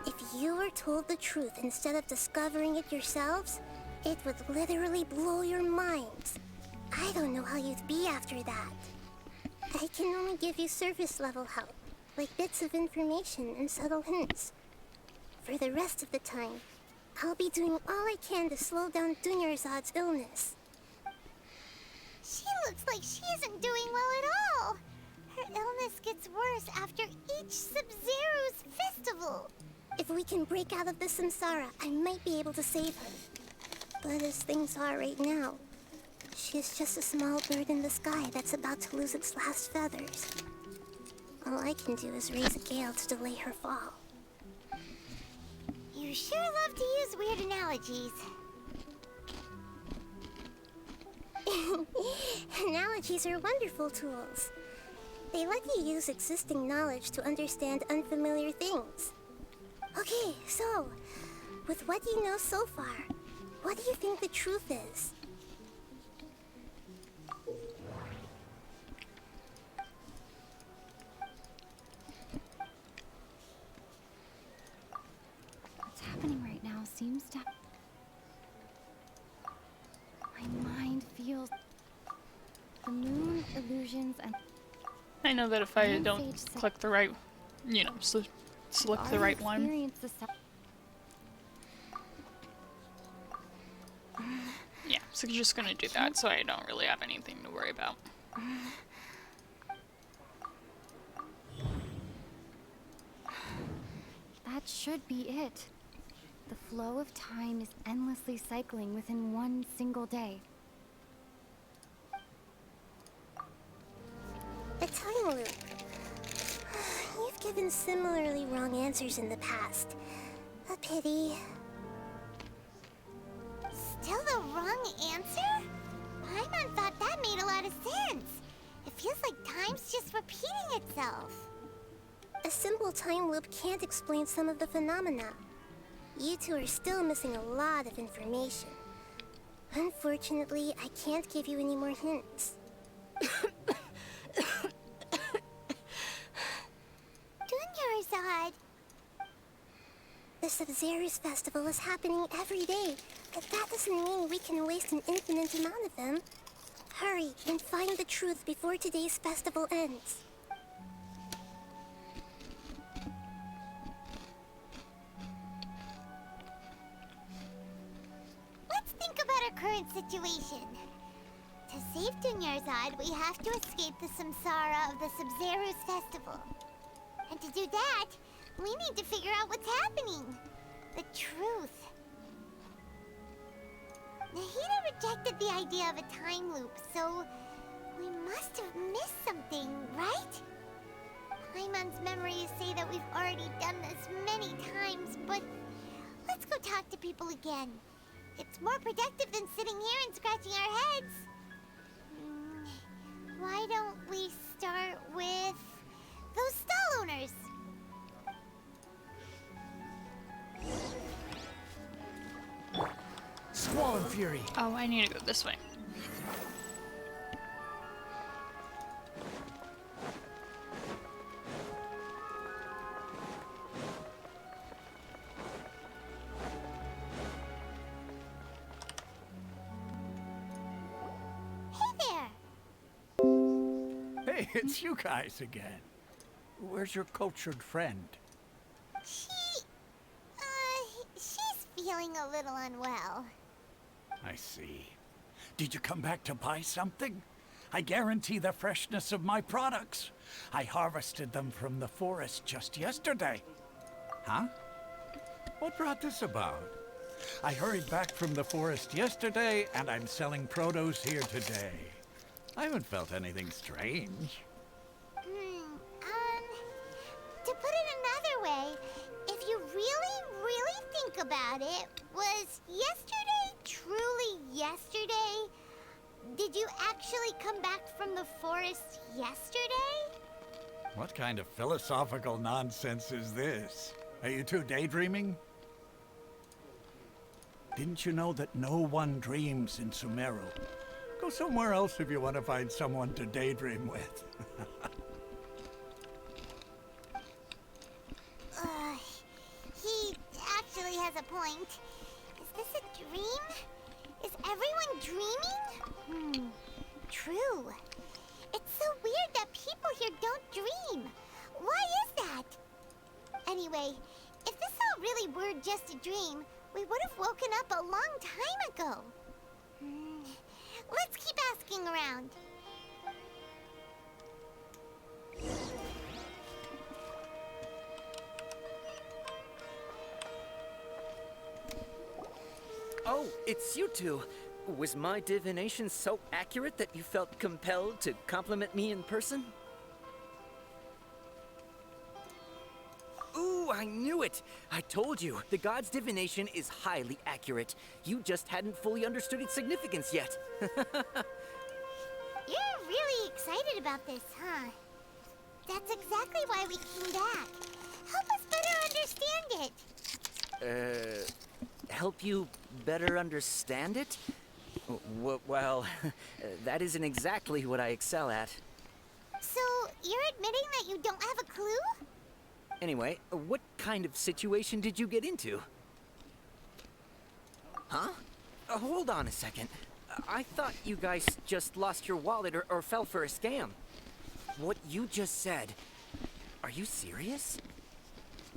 If you were told the truth instead of discovering it yourselves, it would literally blow your minds. I don't know how you'd be after that. I can only give you surface-level help, like bits of information and subtle hints. For the rest of the time, I'll be doing all I can to slow down Dunyarzad's illness. She looks like she isn't doing well at all. Her illness gets worse after each Sub-Zero's festival. If we can break out of the samsara, I might be able to save her. But as things are right now, she's just a small bird in the sky that's about to lose its last feathers. All I can do is raise a gale to delay her fall. You sure love to use weird analogies. Analogies are wonderful tools. They let you use existing knowledge to understand unfamiliar things. Okay, so, with what you know so far, what do you think the truth is? What's happening right now seems to... My mind feels... The moon, illusions, and... I know that if I don't click the right, you know, select the right one. Yeah, so you're just gonna do that, so I don't really have anything to worry about. That should be it. The flow of time is endlessly cycling within one single day. A time loop. You've given similarly wrong answers in the past. A pity. Still the wrong answer? Paimon thought that made a lot of sense. It feels like time's just repeating itself. A simple time loop can't explain some of the phenomena. You two are still missing a lot of information. Unfortunately, I can't give you any more hints. Dunyarzad. The Sub-Zero's festival is happening every day, but that doesn't mean we can waste an infinite amount of them. Hurry and find the truth before today's festival ends. Let's think about our current situation. To save Dunyarzad, we have to escape the samsara of the Sub-Zero's festival. And to do that, we need to figure out what's happening. The truth. Nahida rejected the idea of a time loop, so we must have missed something, right? Paimon's memories say that we've already done this many times, but let's go talk to people again. It's more productive than sitting here and scratching our heads. Why don't we start with those stall owners? Squall and Fury. Oh, I need to go this way. Hey, it's you guys again. Where's your cultured friend? She's feeling a little unwell. I see. Did you come back to buy something? I guarantee the freshness of my products. I harvested them from the forest just yesterday. Huh? What brought this about? I hurried back from the forest yesterday, and I'm selling produce here today. I haven't felt anything strange. To put it another way, if you really think about it, was yesterday truly yesterday? Did you actually come back from the forest yesterday? What kind of philosophical nonsense is this? Are you two daydreaming? Didn't you know that no one dreams in Sumeru? Go somewhere else if you want to find someone to daydream with. He actually has a point. Is this a dream? Is everyone dreaming? True. It's so weird that people here don't dream. Why is that? Anyway, if this all really were just a dream, we would have woken up a long time ago. Let's keep asking around. Oh, it's you two. Was my divination so accurate that you felt compelled to compliment me in person? Ooh, I knew it! I told you, the god's divination is highly accurate. You just hadn't fully understood its significance yet. You're really excited about this, huh? That's exactly why we came back. Help us better understand it. Help you better understand it? Well, that isn't exactly what I excel at. So, you're admitting that you don't have a clue? Anyway, what kind of situation did you get into? Huh? Hold on a second. I thought you guys just lost your wallet or fell for a scam. What you just said, are you serious?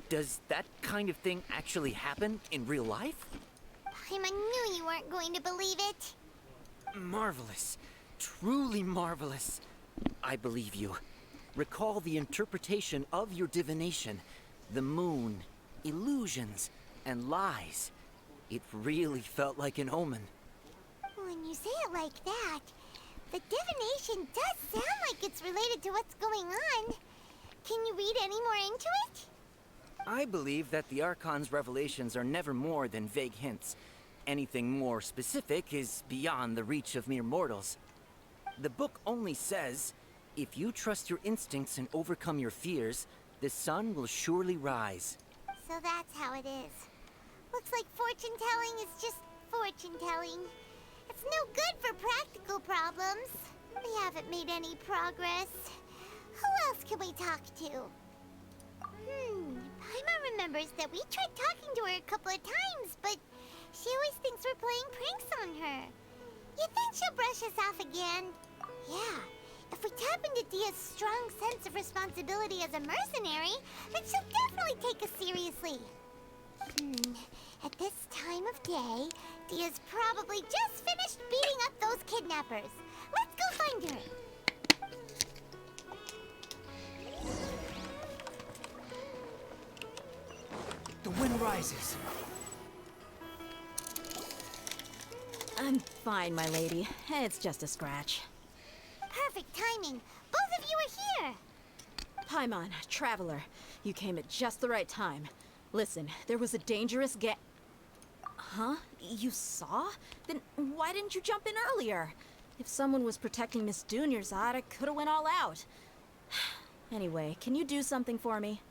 Does that kind of thing actually happen in real life? I knew you weren't going to believe it. Marvelous. Truly marvelous. I believe you. Recall the interpretation of your divination. The moon, illusions, and lies. It really felt like an omen. When you say it like that, the divination does sound like it's related to what's going on. Can you read any more into it? I believe that the Archon's revelations are never more than vague hints. Anything more specific is beyond the reach of mere mortals. The book only says, if you trust your instincts and overcome your fears, the sun will surely rise. So that's how it is. Looks like fortune-telling is just fortune-telling. It's no good for practical problems. We haven't made any progress. Who else can we talk to? Paimon remembers that we tried talking to her a couple of times, but she always thinks we're playing pranks on her. You think she'll brush us off again? Yeah. If we tap into Dia's strong sense of responsibility as a mercenary, then she'll definitely take us seriously. At this time of day, Dia's probably just finished beating up those kidnappers. Let's go find her. The wind rises. I'm fine, my lady. It's just a scratch. Perfect timing. Both of you are here. Paimon, Traveler, you came at just the right time. Listen, there was a dangerous Huh? You saw? Then why didn't you jump in earlier? If someone was protecting Miss Dunyarzad, I could have went all out. Anyway, can you do something for me?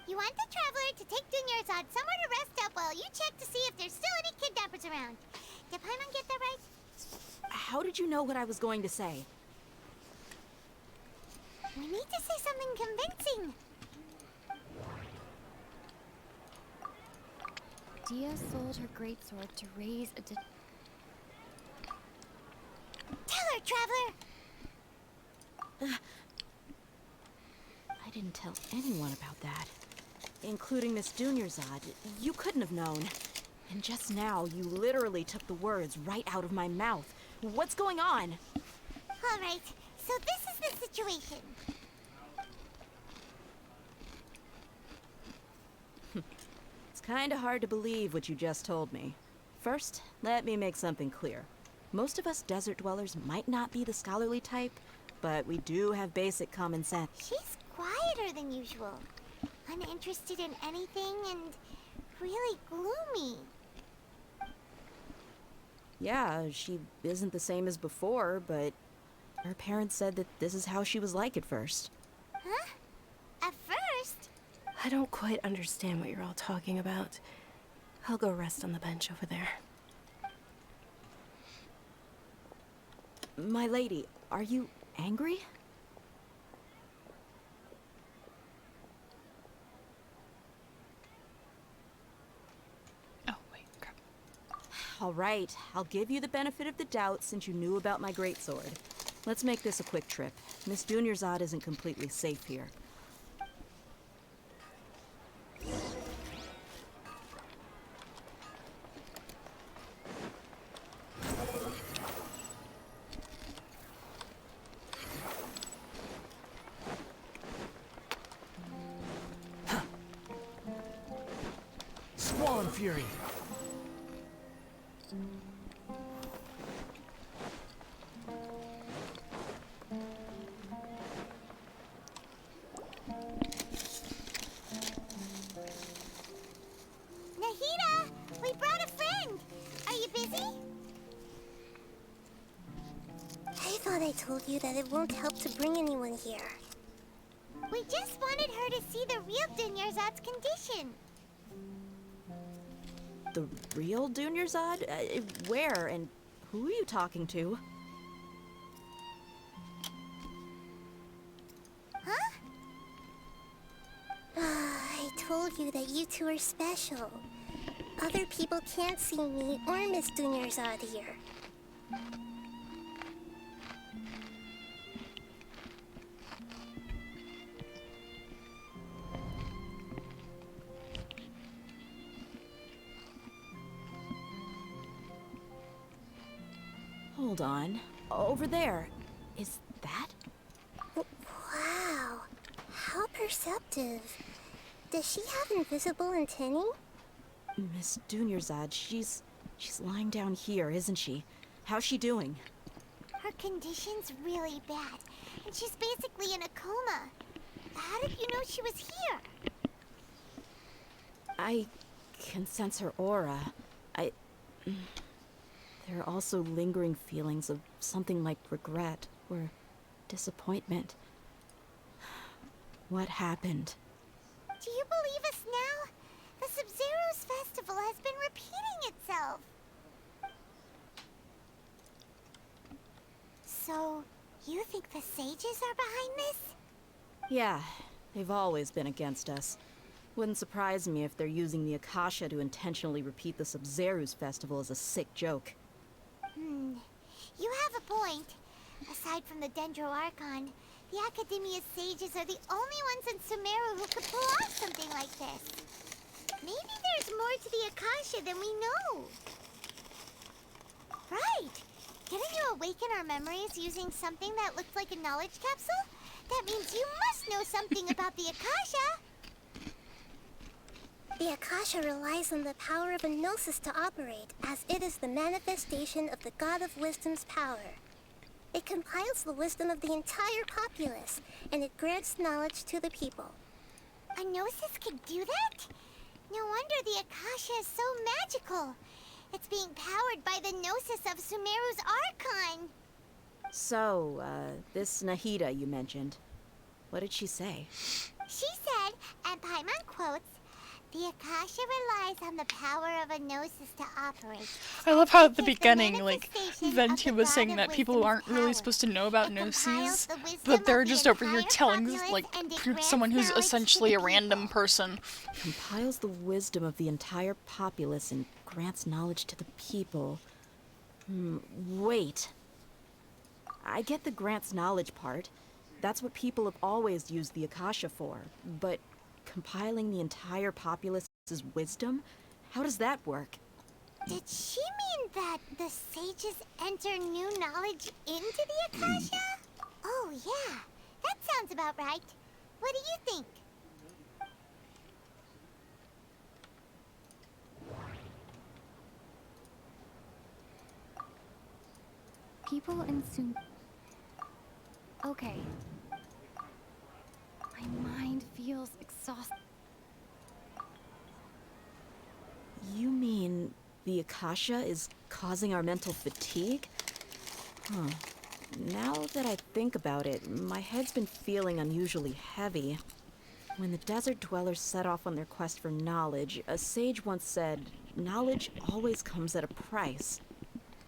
You want the Traveler to take Dunyarzad somewhere to rest up while you check to see if there's still any kidnappers around. Did Paimon get that right? How did you know what I was going to say? We need to say something convincing. Dia sold her greatsword to raise a Tell her, Traveler! I didn't tell anyone about that. Including Miss Dunyarzad. You couldn't have known. And just now, you literally took the words right out of my mouth. What's going on? All right, so this is the situation. It's kinda hard to believe what you just told me. First, let me make something clear. Most of us desert dwellers might not be the scholarly type, but we do have basic common sense. She's quieter than usual. Uninterested in anything and really gloomy. Yeah, she isn't the same as before, but her parents said that this is how she was like at first. Huh? At first? I don't quite understand what you're all talking about. I'll go rest on the bench over there. My lady, are you angry? All right, I'll give you the benefit of the doubt since you knew about my greatsword. Let's make this a quick trip. Miss Dunyarzad isn't completely safe here. Squall and Fury. Nahida, we brought a friend. Are you busy? I thought I told you that it won't help to bring anyone here. We just wanted her to see the real Dunyarzad's condition. The real Dunyarzad? Where and who are you talking to? Huh? I told you that you two are special. Other people can't see me or Miss Dunyarzad here. Hold on. Over there. Is that? Wow. How perceptive. Does she have invisible antennae? Miss Dunyarzad, she's lying down here, isn't she? How's she doing? Her condition's really bad, and she's basically in a coma. How did you know she was here? I can sense her aura. There are also lingering feelings of something like regret or disappointment. What happened? Do you believe us now? The Sub-Zero's festival has been repeating itself. So, you think the sages are behind this? Yeah, they've always been against us. Wouldn't surprise me if they're using the Akasha to intentionally repeat the Sub-Zeru's festival as a sick joke. You have a point. Aside from the Dendro Archon, the Academia's sages are the only ones in Sumeru who could pull off something like this. Maybe there's more to the Akasha than we know. Right! Didn't you awaken our memories using something that looked like a knowledge capsule? That means you must know something about the Akasha! The Akasha relies on the power of a gnosis to operate, as it is the manifestation of the God of Wisdom's power. It compiles the wisdom of the entire populace, and it grants knowledge to the people. A gnosis could do that? No wonder the Akasha is so magical. It's being powered by the gnosis of Sumeru's Archon. So, this Nahida you mentioned, what did she say? She said, and Paimon quotes, "The Akasha relies on the power of a gnosis to operate." I love how at the beginning, like, Venti was saying that people aren't really supposed to know about gnoses, but they're just over here telling, like, someone who's essentially a random person. Compiles the wisdom of the entire populace and grants knowledge to the people. Wait. I get the grants knowledge part. That's what people have always used the Akasha for. But compiling the entire populace's wisdom? How does that work? Did she mean that the sages enter new knowledge into the Akasha? Oh yeah, that sounds about right. What do you think? People in Okay. My mind feels exhausted. You mean the Akasha is causing our mental fatigue? Huh. Now that I think about it, my head's been feeling unusually heavy. When the desert dwellers set off on their quest for knowledge, a sage once said, "Knowledge always comes at a price."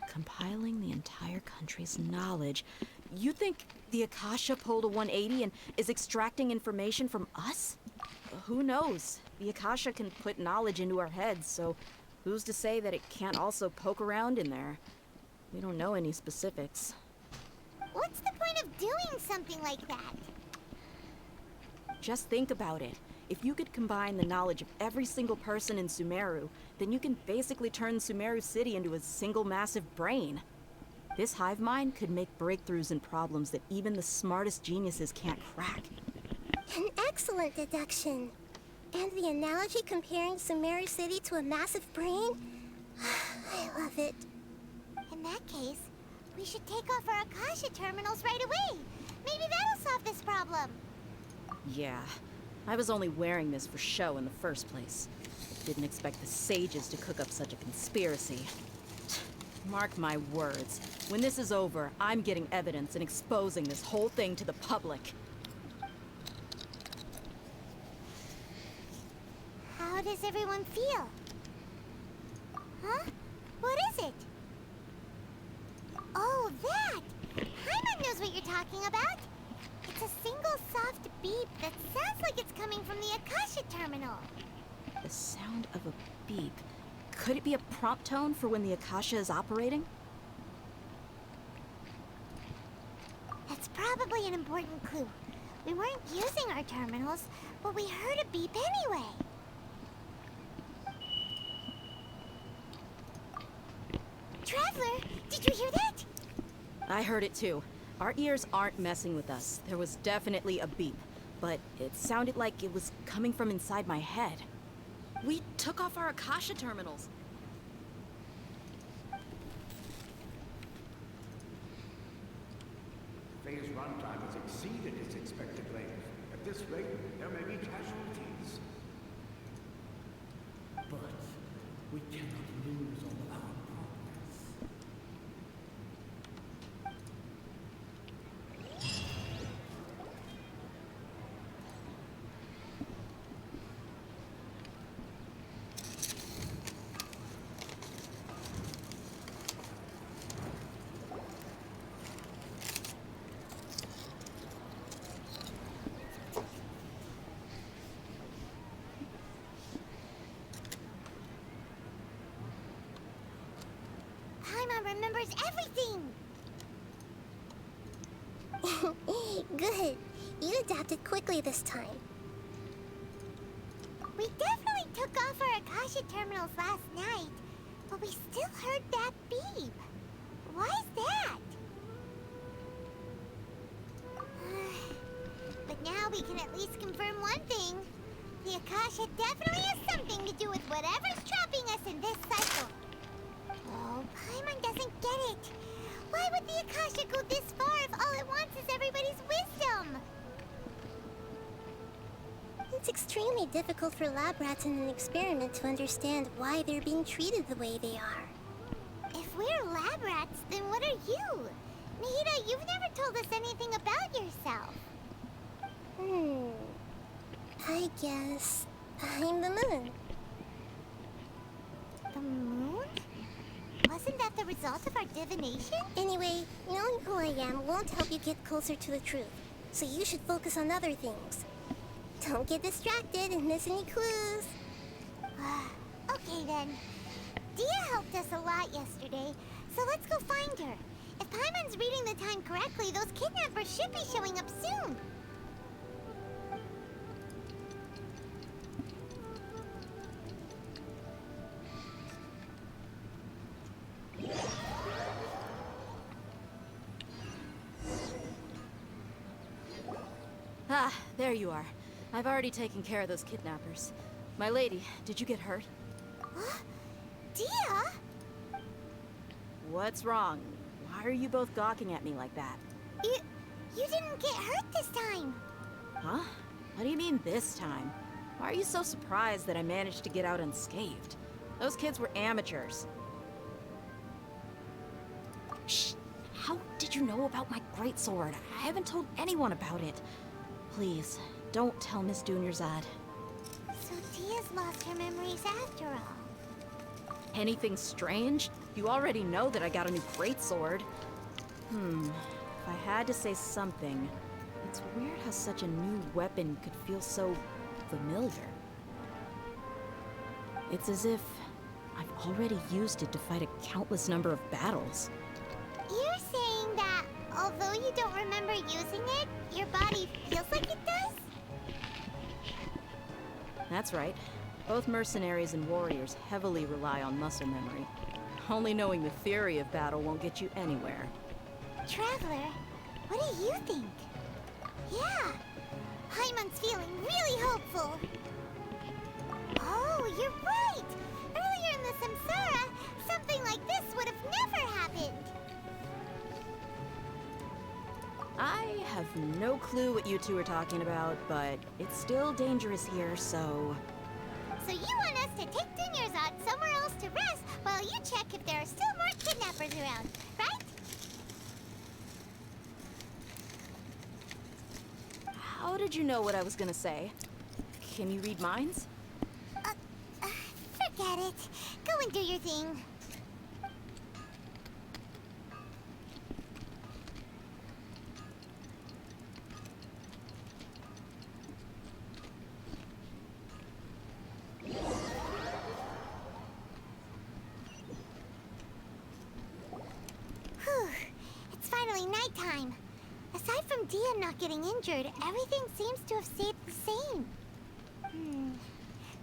Compiling the entire country's knowledge. You think the Akasha pulled a 180 and is extracting information from us? Who knows? The Akasha can put knowledge into our heads, so who's to say that it can't also poke around in there? We don't know any specifics. What's the point of doing something like that? Just think about it. If you could combine the knowledge of every single person in Sumeru, then you can basically turn Sumeru City into a single massive brain. This hive mind could make breakthroughs in problems that even the smartest geniuses can't crack. An excellent deduction. And the analogy comparing Sumeru City to a massive brain? I love it. In that case, we should take off our Akasha terminals right away. Maybe that'll solve this problem. Yeah, I was only wearing this for show in the first place. Didn't expect the sages to cook up such a conspiracy. Mark my words. When this is over, I'm getting evidence and exposing this whole thing to the public. How does everyone feel? Huh? What is it? Oh, that! Paimon knows what you're talking about. It's a single soft beep that sounds like it's coming from the Akasha terminal. The sound of a beep. Could it be a prompt tone for when the Akasha is operating? That's probably an important clue. We weren't using our terminals, but we heard a beep anyway. Traveler, did you hear that? I heard it too. Our ears aren't messing with us. There was definitely a beep, but it sounded like it was coming from inside my head. We took off our Akasha terminals. Phase runtime has exceeded its expected length. At this rate, there may be casualties. But we cannot lose all our progress. Paimon remembers everything! Good. You adapted quickly this time. We definitely took off our Akasha terminals last night, but we still heard that beep. Why is that? But now we can at least confirm one thing. The Akasha definitely has something to do with whatever's trapping us in this cycle. Oh, Paimon doesn't get it. Why would the Akasha go this far if all it wants is everybody's wisdom? It's extremely difficult for lab rats in an experiment to understand why they're being treated the way they are. If we're lab rats, then what are you? Nahida, you've never told us anything about yourself. I guess I'm the moon. The moon? Wasn't that the result of our divination? Anyway, knowing who I am won't help you get closer to the truth, so you should focus on other things. Don't get distracted and miss any clues. Okay then. Dia helped us a lot yesterday, so let's go find her. If Paimon's reading the time correctly, those kidnappers should be showing up soon. Ah, there you are. I've already taken care of those kidnappers. My lady, did you get hurt? Dia? What's wrong? Why are you both gawking at me like that? You didn't get hurt this time. Huh? What do you mean this time? Why are you so surprised that I managed to get out unscathed? Those kids were amateurs. Shh! How did you know about my greatsword? I haven't told anyone about it. Please, don't tell Miss Dunyarzad. So Dia's lost her memories after all. Anything strange? You already know that I got a new greatsword. If I had to say something, it's weird how such a new weapon could feel so familiar. It's as if I've already used it to fight a countless number of battles. You're saying that although you don't remember using it, your body feels like it does? That's right. Both mercenaries and warriors heavily rely on muscle memory. Only knowing the theory of battle won't get you anywhere. Traveler, what do you think? Yeah, Paimon's feeling really hopeful. Oh, you're right! Earlier in the Samsara, something like this would have never happened. I have no clue what you two are talking about, but it's still dangerous here, so... So you want us to take Dunyarzad somewhere else to rest while you check if there are still more kidnappers around, right? How did you know what I was gonna say? Can you read minds? Forget it. Go and do your thing. Whew. It's finally nighttime. Aside from Dia not getting injured, everything seems to have stayed the same.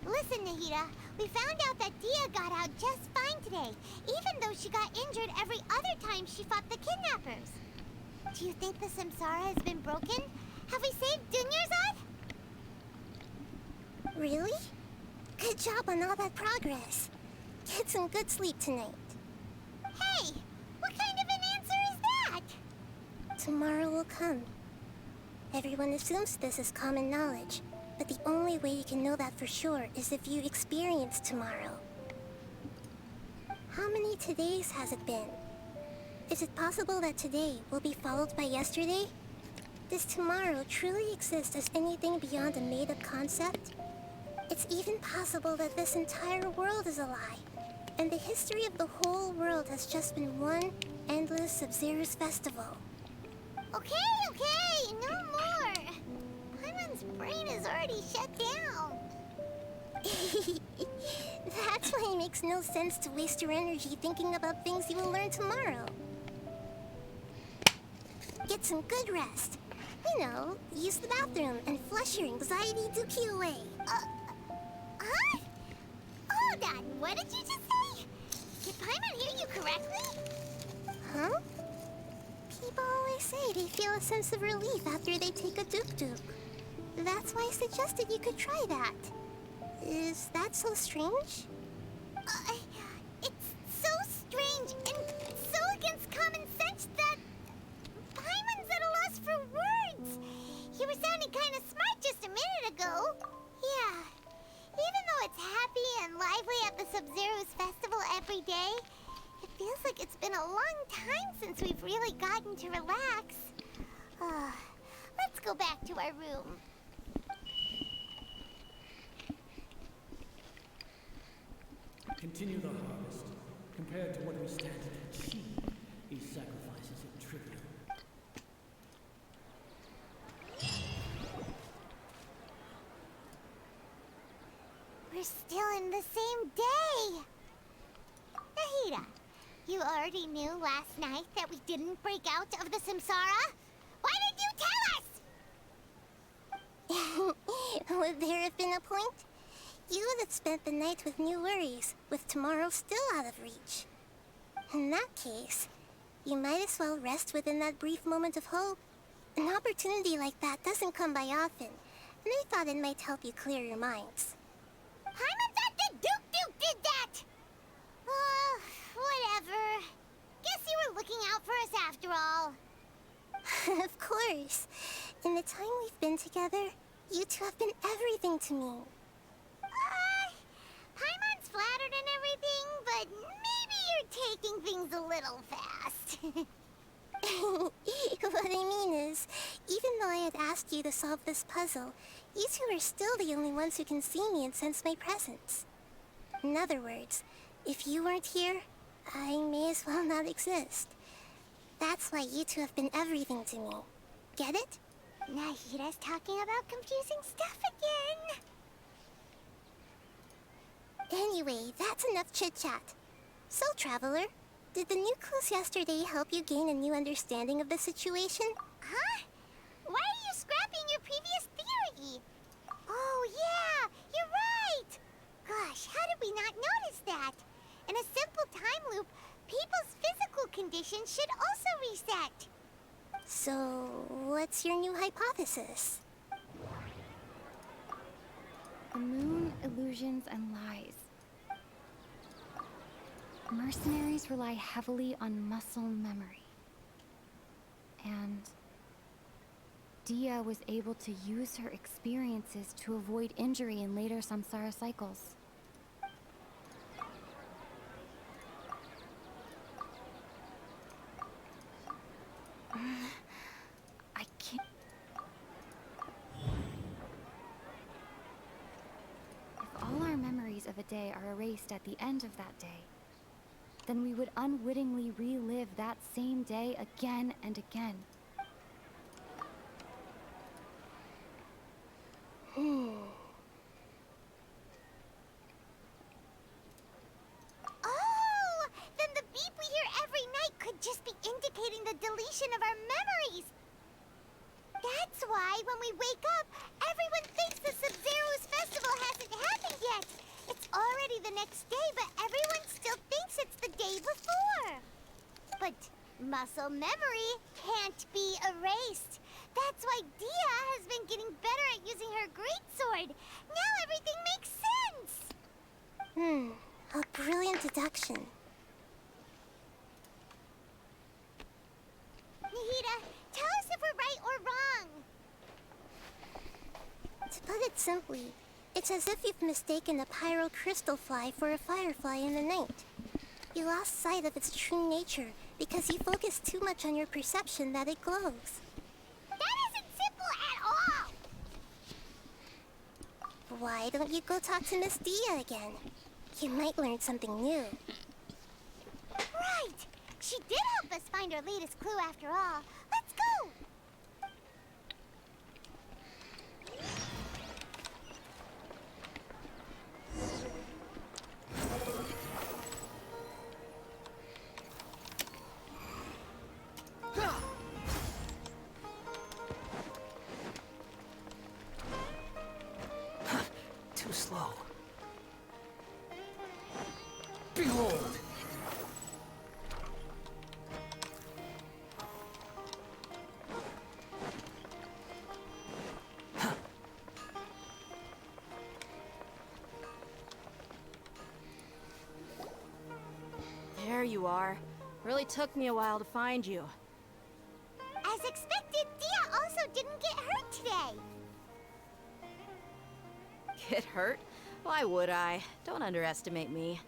Listen, Nahida, we found out that Dia got out just fine today, even though she got injured every other time she fought the kidnappers. Do you think the Samsara has been broken? Have we saved Dunyarzad? Really? Good job on all that progress. Get some good sleep tonight. Hey, what kind of an answer is that? Tomorrow will come. Everyone assumes this is common knowledge, but the only way you can know that for sure is if you experience tomorrow. How many todays has it been? Is it possible that today will be followed by yesterday? Does tomorrow truly exist as anything beyond a made-up concept? It's even possible that this entire world is a lie, and the history of the whole world has just been one endless Sub-Zero's festival. Okay, no more. Paimon's brain is already shut down. That's why it makes no sense to waste your energy thinking about things you will learn tomorrow. Get some good rest. You know, use the bathroom and flush your anxiety dookie away. Huh? Hold on, what did you just say? Did Paimon hear you correctly? Huh? People always say they feel a sense of relief after they take a duk-duk. That's why I suggested you could try that. Is that so strange? It's so strange and so against common sense that Paimon's at a loss for words. You were sounding kind of smart just a minute ago. Yeah. Even though it's happy and lively at the Sub-Zero's festival every day, it feels like it's been a long time since we've really gotten to relax. Let's go back to our room. Continue the harvest. Compared to what we stand to achieve, these sacrifices are trivial. We're still in the same day. Nahida, you already knew last night that we didn't break out of the Samsara? Why did you tell us? Would there have been a point? You would have spent the night with new worries, with tomorrow still out of reach. In that case, you might as well rest within that brief moment of hope. An opportunity like that doesn't come by often, and I thought it might help you clear your minds. Paimon thought the Duke did that! Whatever. Guess you were looking out for us after all. Of course. In the time we've been together, you two have been everything to me. Paimon's flattered and everything, but maybe you're taking things a little fast. What I mean is, even though I had asked you to solve this puzzle, you two are still the only ones who can see me and sense my presence. In other words, if you weren't here, I may as well not exist. That's why you two have been everything to me. Get it? Nahida's talking about confusing stuff again. Anyway, that's enough chit-chat. So, Traveler, did the new clues yesterday help you gain a new understanding of the situation? Huh? Why are you scrapping your previous theory? Oh, yeah, you're right! Gosh, how did we not notice that? In a simple time loop, people's physical condition should also reset. So, what's your new hypothesis? The moon, illusions, and lies. Mercenaries rely heavily on muscle memory. And Dia was able to use her experiences to avoid injury in later samsara cycles. I can't... If all our memories of a day are erased at the end of that day, then we would unwittingly relive that same day again and again. Oh! Then the beep we hear every night could just be indicating the deletion of our memories. That's why when we wake up, everyone thinks the Sub-Zero's festival hasn't happened yet. It's already the next day, but everyone still thinks it's the day before. But muscle memory can't be erased. That's why Dia has been getting better at using her greatsword. Now everything makes sense. A brilliant deduction. Nahida, tell us if we're right or wrong. To put it simply, it's as if you've mistaken a pyro crystal fly for a firefly in the night. You lost sight of its true nature because you focused too much on your perception that it glows. That isn't simple at all! Why don't you go talk to Miss Dia again? You might learn something new. Right! She did help us find our latest clue after all. Let's go! there you are. Really took me a while to find you. As expected, Dia also didn't get hurt today. Get hurt? Why would I? Don't underestimate me.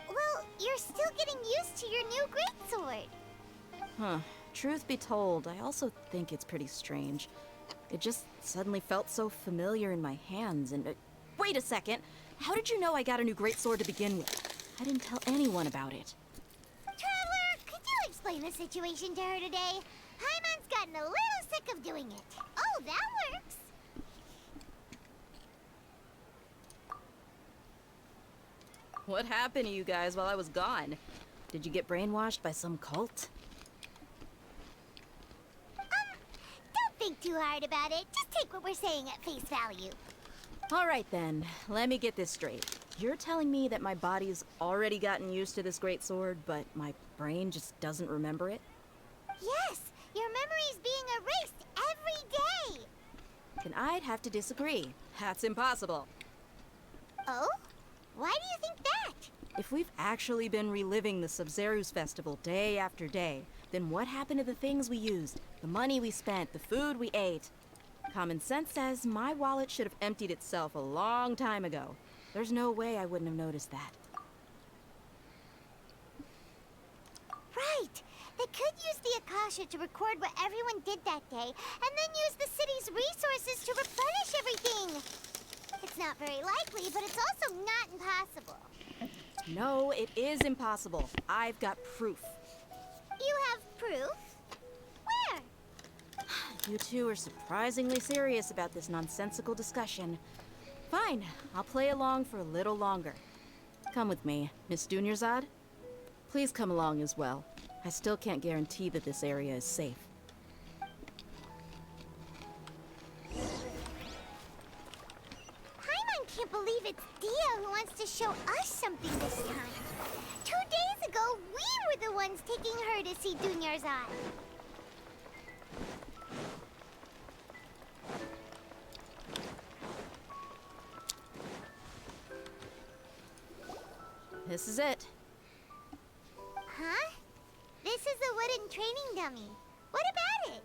Well, you're still getting used to your new greatsword. Huh. Truth be told, I also think it's pretty strange. It just suddenly felt so familiar in my hands and... wait a second! How did you know I got a new greatsword to begin with? I didn't tell anyone about it. Traveler, could you explain the situation to her today? Paimon's gotten a little sick of doing it. Oh, that works. What happened to you guys while I was gone? Did you get brainwashed by some cult? Don't think too hard about it. Just take what we're saying at face value. Alright then, let me get this straight. You're telling me that my body's already gotten used to this greatsword, but my brain just doesn't remember it? Yes, your memory's being erased every day. Then I'd have to disagree. That's impossible. Oh? Why do you think that? If we've actually been reliving the Sub-Zeru's festival day after day, then what happened to the things we used, the money we spent, the food we ate? Common sense says my wallet should have emptied itself a long time ago. There's no way I wouldn't have noticed that. Right. They could use the Akasha to record what everyone did that day, and then use the city's resources to replenish everything. It's not very likely, but it's also not impossible. No, it is impossible. I've got proof. You have proof? Where? You two are surprisingly serious about this nonsensical discussion. Fine, I'll play along for a little longer. Come with me, Miss Dunyarzad. Please come along as well. I still can't guarantee that this area is safe. Paimon can't believe it's Dia who wants to show us something this time. 2 days ago, we were the ones taking her to see Dunyarzad. This is it. Huh? This is a wooden training dummy. What about it?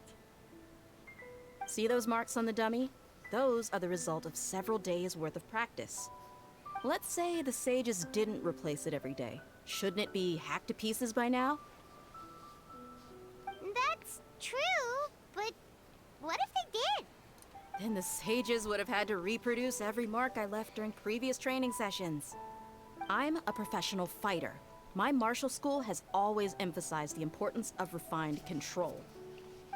See those marks on the dummy? Those are the result of several days' worth of practice. Let's say the sages didn't replace it every day. Shouldn't it be hacked to pieces by now? That's true, but what if they did? Then the sages would have had to reproduce every mark I left during previous training sessions. I'm a professional fighter. My martial school has always emphasized the importance of refined control.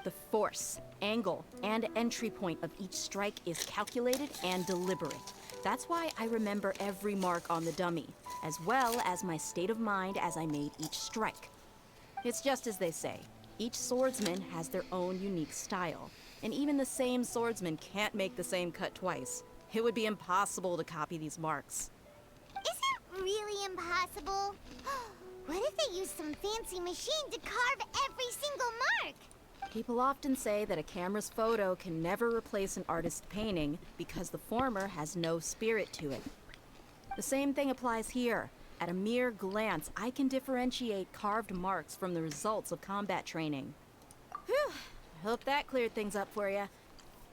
The force, angle, and entry point of each strike is calculated and deliberate. That's why I remember every mark on the dummy, as well as my state of mind as I made each strike. It's just as they say, each swordsman has their own unique style, and even the same swordsman can't make the same cut twice. It would be impossible to copy these marks. Is it really impossible? What if they used some fancy machine to carve every single mark? People often say that a camera's photo can never replace an artist's painting because the former has no spirit to it. The same thing applies here. At a mere glance, I can differentiate carved marks from the results of combat training. Whew, hope that cleared things up for you.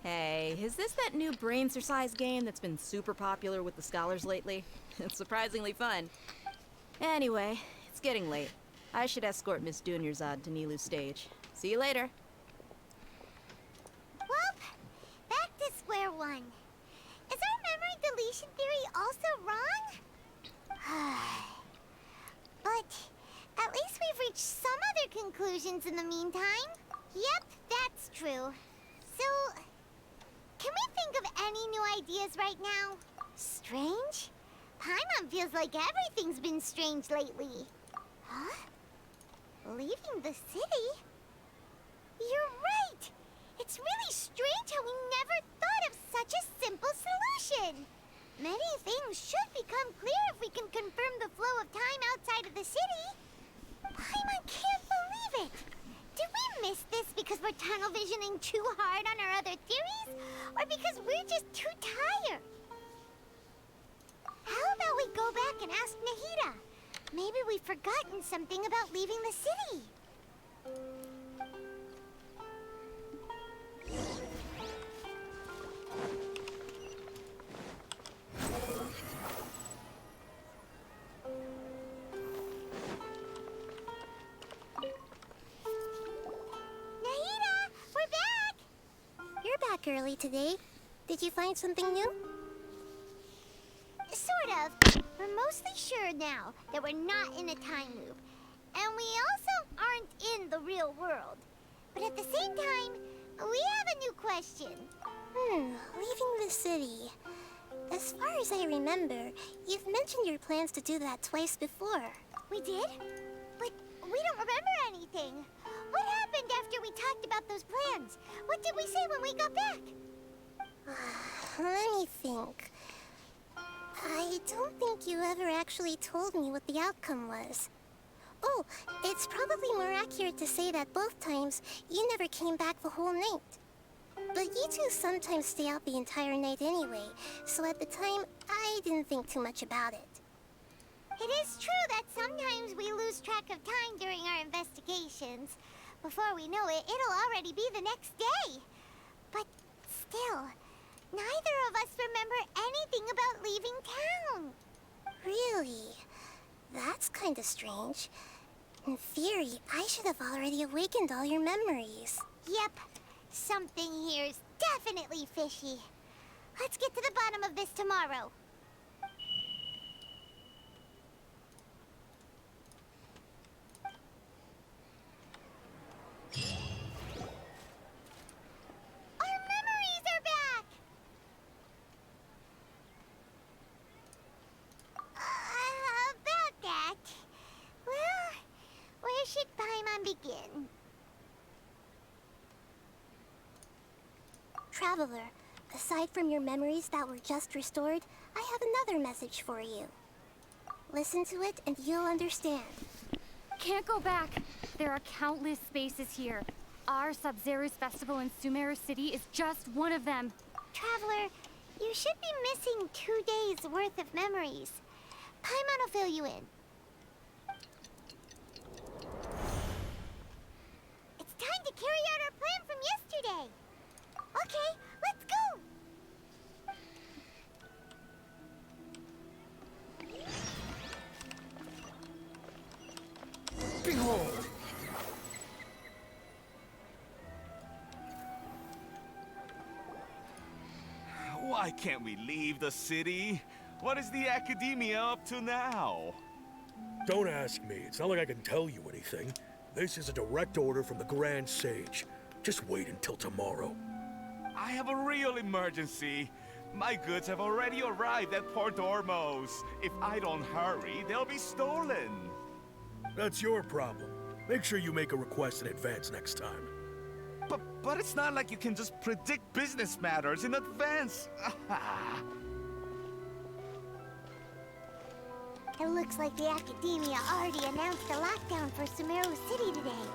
Hey, is this that new brain-exercise game that's been super popular with the scholars lately? It's surprisingly fun. Anyway, it's getting late. I should escort Miss Dunyarzad to Nilou's stage. See you later. Well, back to square one. Is our memory deletion theory also wrong? But at least we've reached some other conclusions in the meantime. Yep, that's true. So, can we think of any new ideas right now? Strange? Paimon feels like everything's been strange lately. Huh? Leaving the city? You're right! It's really strange how we never thought of such a simple solution! Many things should become clear if we can confirm the flow of time outside of the city. Paimon can't believe it! Did we miss this because we're tunnel visioning too hard on our other theories? Or because we're just too tired? How about we go back and ask Nahida? Maybe we've forgotten something about leaving the city. Nahida, we're back! You're back early today. Did you find something new? Sort of. We're mostly sure now that we're not in a time loop. And we also aren't in the real world. But at the same time, we have a new question. Leaving the city. As far as I remember, you've mentioned your plans to do that twice before. We did? But we don't remember anything. What happened after we talked about those plans? What did we say when we got back? Let me think. I don't think you ever actually told me what the outcome was. Oh, it's probably more accurate to say that both times you never came back the whole night. But you two sometimes stay out the entire night anyway, so at the time, I didn't think too much about it. It is true that sometimes we lose track of time during our investigations. Before we know it, it'll already be the next day. But still, neither of us remember anything about leaving town. Really? That's kinda strange. In theory, I should have already awakened all your memories. Yep. Something here's definitely fishy. Let's get to the bottom of this tomorrow. Our memories are back! About that... Well, where should Paimon begin? Traveler, aside from your memories that were just restored, I have another message for you. Listen to it and you'll understand. Can't go back. There are countless spaces here. Our Sub-Zero's festival in Sumeru City is just one of them. Traveler, you should be missing 2 days worth of memories. Paimon will fill you in. It's time to carry out our plan from yesterday. Okay, let's go! Behold! Why can't we leave the city? What is the Academia up to now? Don't ask me. It's not like I can tell you anything. This is a direct order from the Grand Sage. Just wait until tomorrow. I have a real emergency. My goods have already arrived at Port Ormos. If I don't hurry, they'll be stolen. That's your problem. Make sure you make a request in advance next time. But it's not like you can just predict business matters in advance. It looks like the Academia already announced a lockdown for Sumeru City today.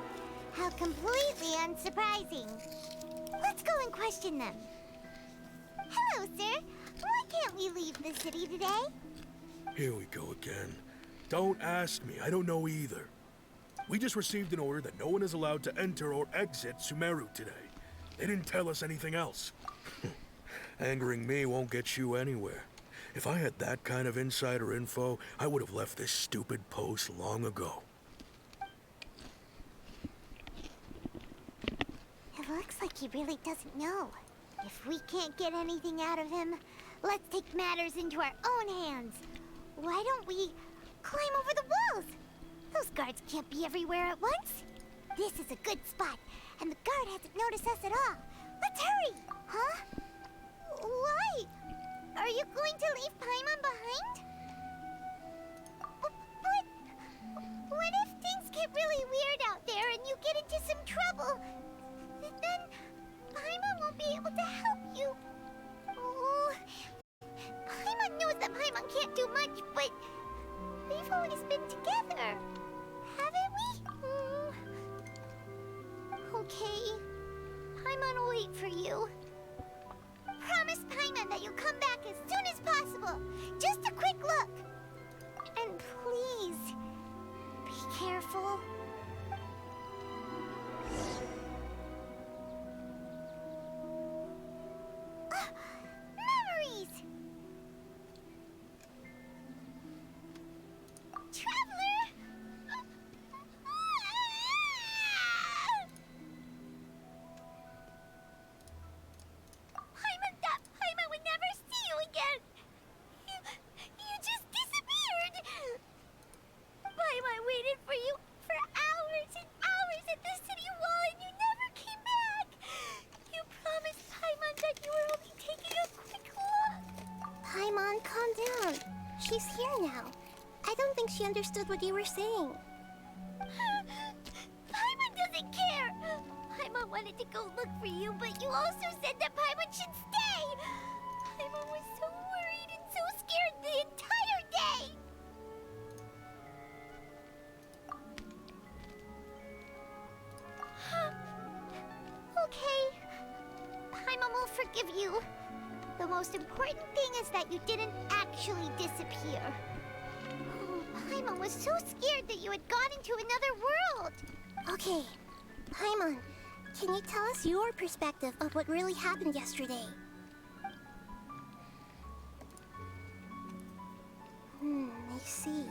How completely unsurprising. Let's go and question them. Hello, sir. Why can't we leave the city today? Here we go again. Don't ask me. I don't know either. We just received an order that no one is allowed to enter or exit Sumeru today. They didn't tell us anything else. Angering me won't get you anywhere. If I had that kind of insider info, I would have left this stupid post long ago. It looks like he really doesn't know. If we can't get anything out of him, let's take matters into our own hands. Why don't we climb over the walls? Those guards can't be everywhere at once. This is a good spot, and the guard hasn't noticed us at all. Let's hurry! Huh? Why? Are you going to leave Paimon behind? But what if things get really weird out there and you get into some trouble? Then Paimon won't be able to help you. Oh, Paimon knows that Paimon can't do much, but we've always been together, haven't we? Okay, Paimon will wait for you. Promise Paimon that you'll come back as soon as possible. Just a quick look. And please, fool. Memories! Traveler! Paimon would never see you again! You just disappeared! Paimon waited for you for hours and hours at the city wall and you never came back! You promised Paimon that you were only taking a quick look! Paimon, calm down. She's here now. I don't think she understood what you were saying. Paimon doesn't care! Paimon wanted to go look for you, but you also said that Paimon should stay! Paimon was so worried and so scared the entire day! Okay. Paimon will forgive you. The most important thing is that you didn't actually disappear. Oh, Paimon was so scared that you had gone into another world! Okay. Paimon, can you tell us your perspective of what really happened yesterday? I see.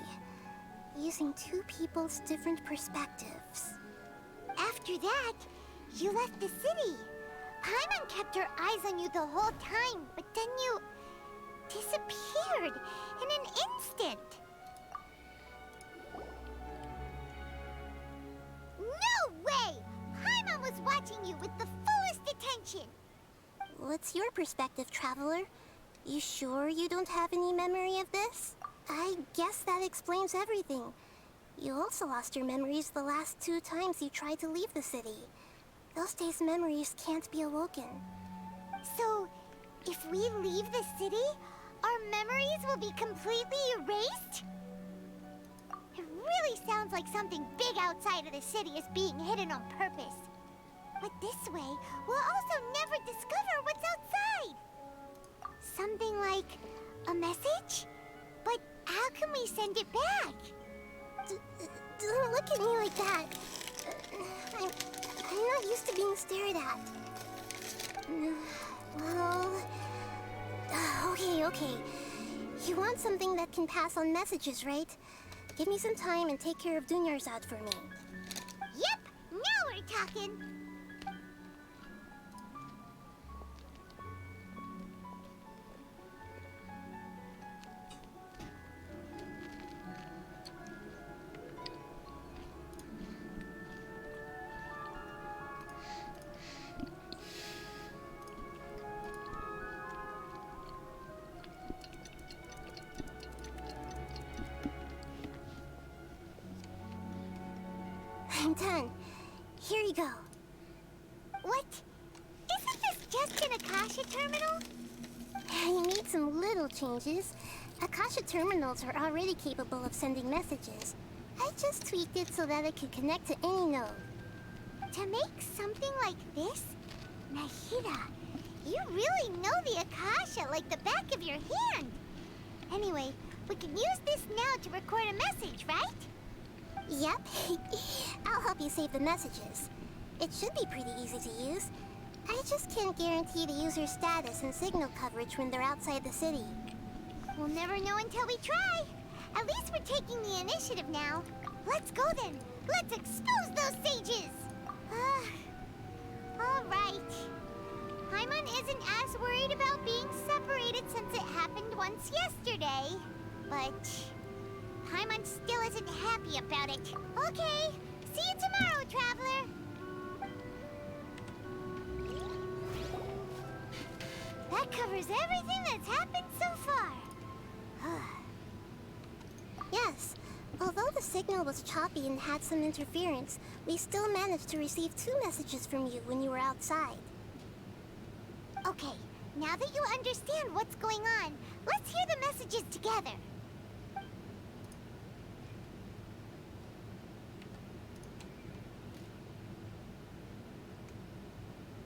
Using two people's different perspectives. After that, you left the city. Paimon kept her eyes on you the whole time, but then you disappeared in an instant. No way! Paimon was watching you with the fullest attention. What's your perspective, Traveler? You sure you don't have any memory of this? I guess that explains everything. You also lost your memories the last 2 times you tried to leave the city. Those days' memories can't be awoken. So, if we leave the city, our memories will be completely erased? It really sounds like something big outside of the city is being hidden on purpose. But this way, we'll also never discover what's outside. Something like a message? But how can we send it back? Don't look at me like that. I'm not used to being stared at. Well... Okay. You want something that can pass on messages, right? Give me some time and take care of Dunyarzad for me. Yep! Now we're talking! I'm done. Here you go. What? Isn't this just an Akasha terminal? You made some little changes. Akasha terminals are already capable of sending messages. I just tweaked it so that it could connect to any node. To make something like this? Nahida, you really know the Akasha like the back of your hand. Anyway, we can use this now to record a message, right? Yep. I'll help you save the messages. It should be pretty easy to use. I just can't guarantee the user's status and signal coverage when they're outside the city. We'll never know until we try. At least we're taking the initiative now. Let's go then. Let's expose those sages. All right. Paimon isn't as worried about being separated since it happened once yesterday. But Paimon still isn't happy about it. Okay. See you tomorrow, Traveler. That covers everything that's happened so far. Yes. Although the signal was choppy and had some interference, we still managed to receive 2 messages from you when you were outside. Okay, now that you understand what's going on, let's hear the messages together.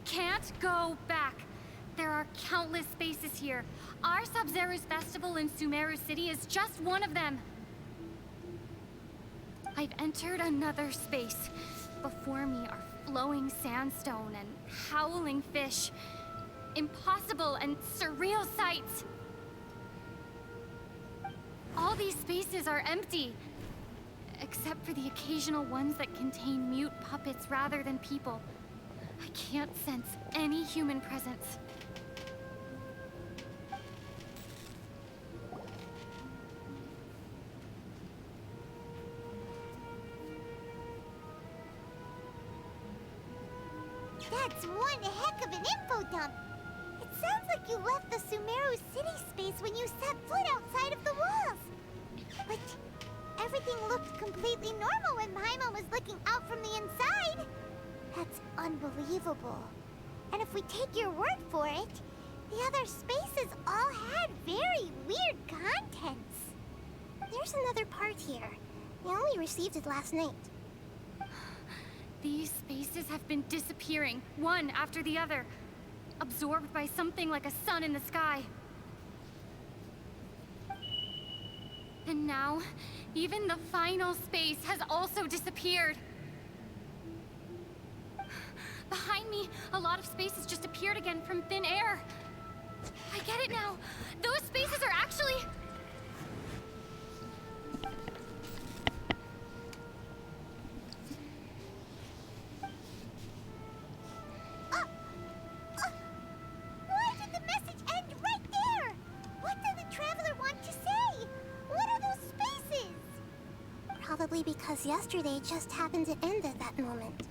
Can't go back. There are countless spaces here. Our Sabzeruz festival in Sumeru City is just one of them. I've entered another space. Before me are flowing sandstone and howling fish. Impossible and surreal sights. All these spaces are empty, except for the occasional ones that contain mute puppets rather than people. I can't sense any human presence. That's one heck of an info dump. It sounds like you left the Sumeru city space when you set foot outside of the walls. But everything looked completely normal when Paimon was looking out from the inside. That's unbelievable. And if we take your word for it, the other spaces all had very weird contents. There's another part here. We only received it last night. These spaces have been disappearing, one after the other, absorbed by something like a sun in the sky. And now, even the final space has also disappeared. Behind me, a lot of spaces just appeared again from thin air. I get it now. Those spaces are actually... Why did the message end right there? What did the Traveler want to say? What are those spaces? Probably because yesterday just happened to end at that moment.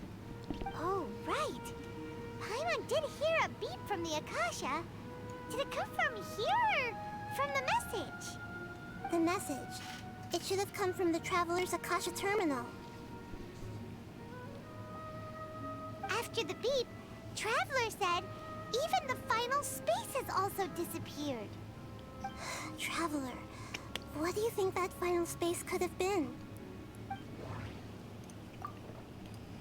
Oh, right. Paimon did hear a beep from the Akasha. Did it come from here or from the message? The message. It should have come from the Traveler's Akasha terminal. After the beep, Traveler said even the final spaces also disappeared. Traveler, what do you think that final space could have been?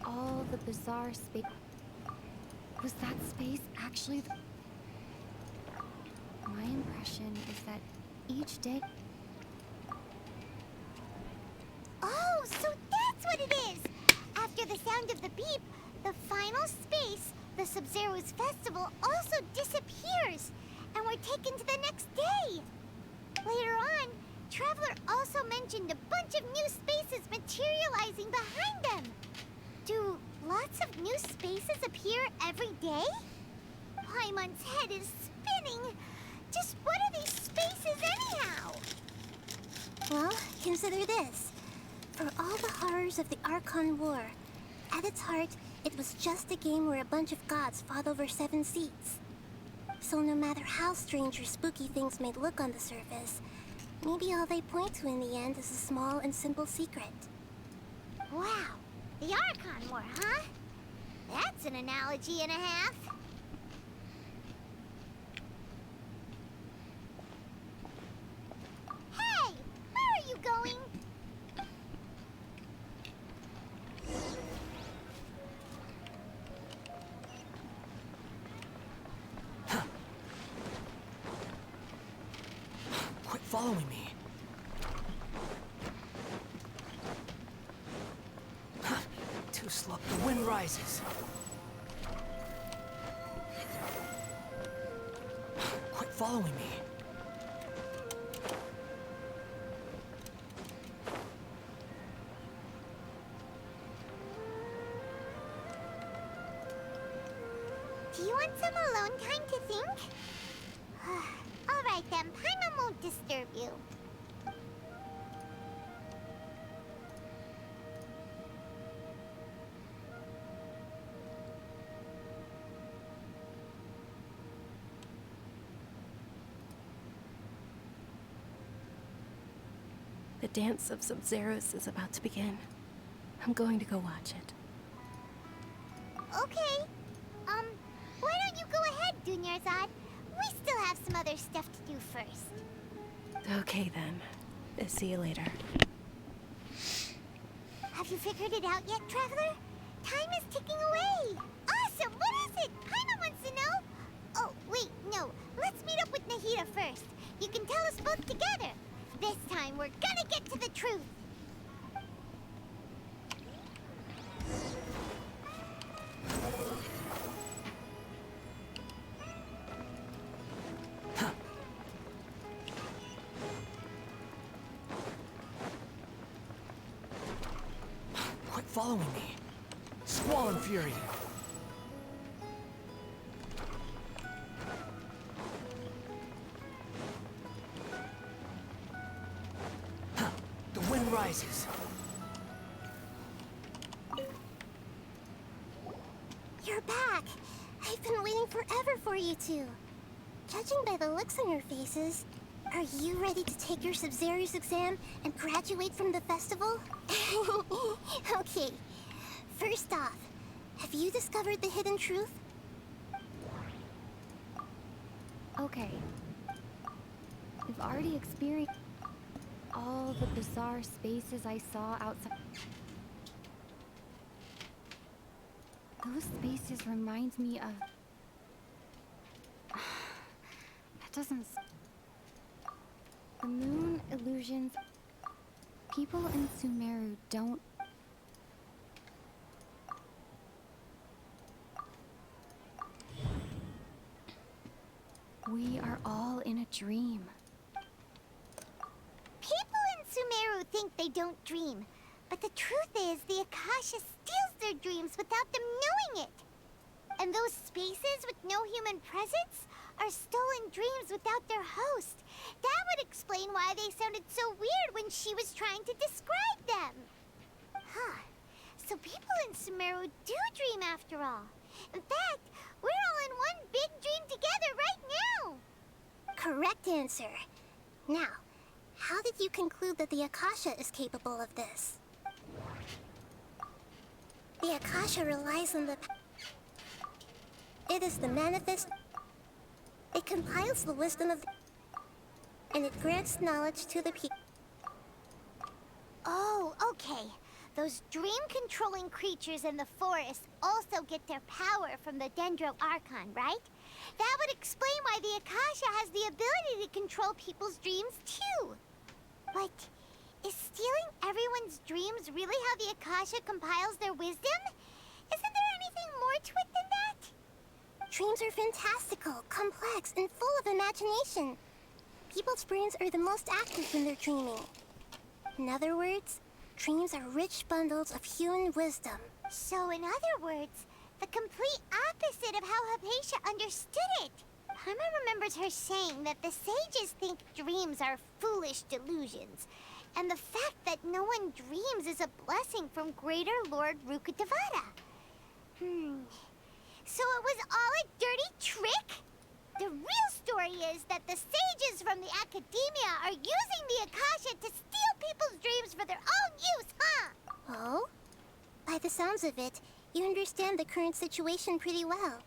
All the bizarre space... Was that space actually the... My impression is that each day... Oh, so that's what it is! After the sound of the beep, the final space, the Sub-Zero's festival, also disappears, and we're taken to the next day. Later on, Traveler also mentioned a bunch of new spaces materializing behind them. Do lots of new spaces appear every day? Paimon's head is spinning. Just what are these spaces anyhow? Well, consider this. For all the horrors of the Archon War, at its heart, it was just a game where a bunch of gods fought over 7 seats. So no matter how strange or spooky things may look on the surface, maybe all they point to in the end is a small and simple secret. Wow, the Archon War, huh? That's an analogy and a half. Hey, where are you going? Quit following me. Too slow. The wind rises. Quit following me. Do you want some alone time to think? All right then, Paimon won't disturb you. The dance of Sub-Zeros is about to begin. I'm going to go watch it. Okay. Why don't you go ahead, Dunyarzad? We still have some other stuff to do first. Okay then. See you later. Have you figured it out yet, Traveler? Time is ticking away. Awesome! What is it? Paimon wants to know. Oh, wait, no. Let's meet up with Nahida first. You can tell us both together. This time, we're gonna get to the truth. Quit following me. Squall and Fury. Huh. The wind rises. You're back. I've been waiting forever for you two. Judging by the looks on your faces, are you ready to take your Sub-Zero's exam and graduate from the festival? Okay. First off, have you discovered the hidden truth? Okay. We've already experienced all the bizarre spaces I saw outside. Those spaces remind me of... That doesn't... The moon illusions... People in Sumeru don't... We are all in a dream. People in Sumeru think they don't dream, but the truth is the Akasha steals their dreams without them knowing it. And those spaces with no human presence are stolen dreams without their host. That would explain why they sounded so weird when she was trying to describe them. Huh. So people in Sumeru do dream after all. In fact, we're all in one big dream together right now. Correct answer. Now, how did you conclude that the Akasha is capable of this? The Akasha relies on the... It is the manifest... It compiles the wisdom of the... And it grants knowledge to the people. Oh, okay. Those dream-controlling creatures in the forest also get their power from the Dendro Archon, right? That would explain why the Akasha has the ability to control people's dreams, too. But is stealing everyone's dreams really how the Akasha compiles their wisdom? Isn't there anything more to it than that? Dreams are fantastical, complex, and full of imagination. People's brains are the most active when they're dreaming. In other words, dreams are rich bundles of human wisdom. So in other words, the complete opposite of how Hypatia understood it. Paimon remembers her saying that the sages think dreams are foolish delusions, and the fact that no one dreams is a blessing from Greater Lord Rukkhadevata. So it was all a dirty trick? The real story is that the sages from the Academia are using the Akasha to steal people's dreams for their own use, huh? Oh? By the sounds of it, you understand the current situation pretty well.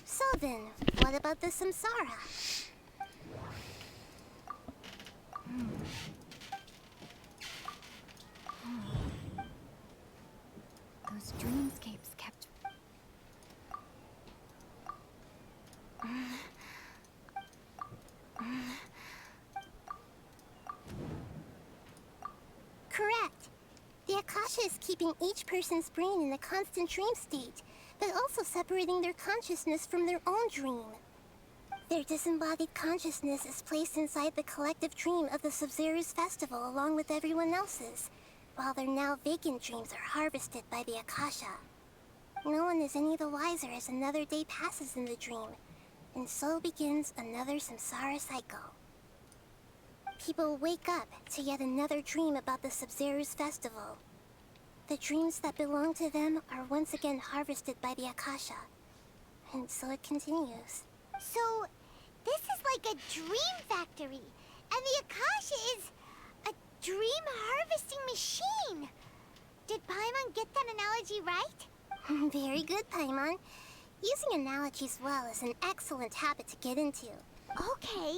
So then, what about the Samsara? Those dreamscapes kept... Correct. The Akasha is keeping each person's brain in a constant dream state, but also separating their consciousness from their own dream. Their disembodied consciousness is placed inside the collective dream of the Sub-Zero's festival along with everyone else's, while their now vacant dreams are harvested by the Akasha. No one is any the wiser as another day passes in the dream, and so begins another samsara cycle. People wake up to yet another dream about the Sub-Zero's festival. The dreams that belong to them are once again harvested by the Akasha, and so it continues. So, this is like a dream factory, and the Akasha is a dream harvesting machine. Did Paimon get that analogy right? Very good, Paimon. Using analogies well is an excellent habit to get into. Okay,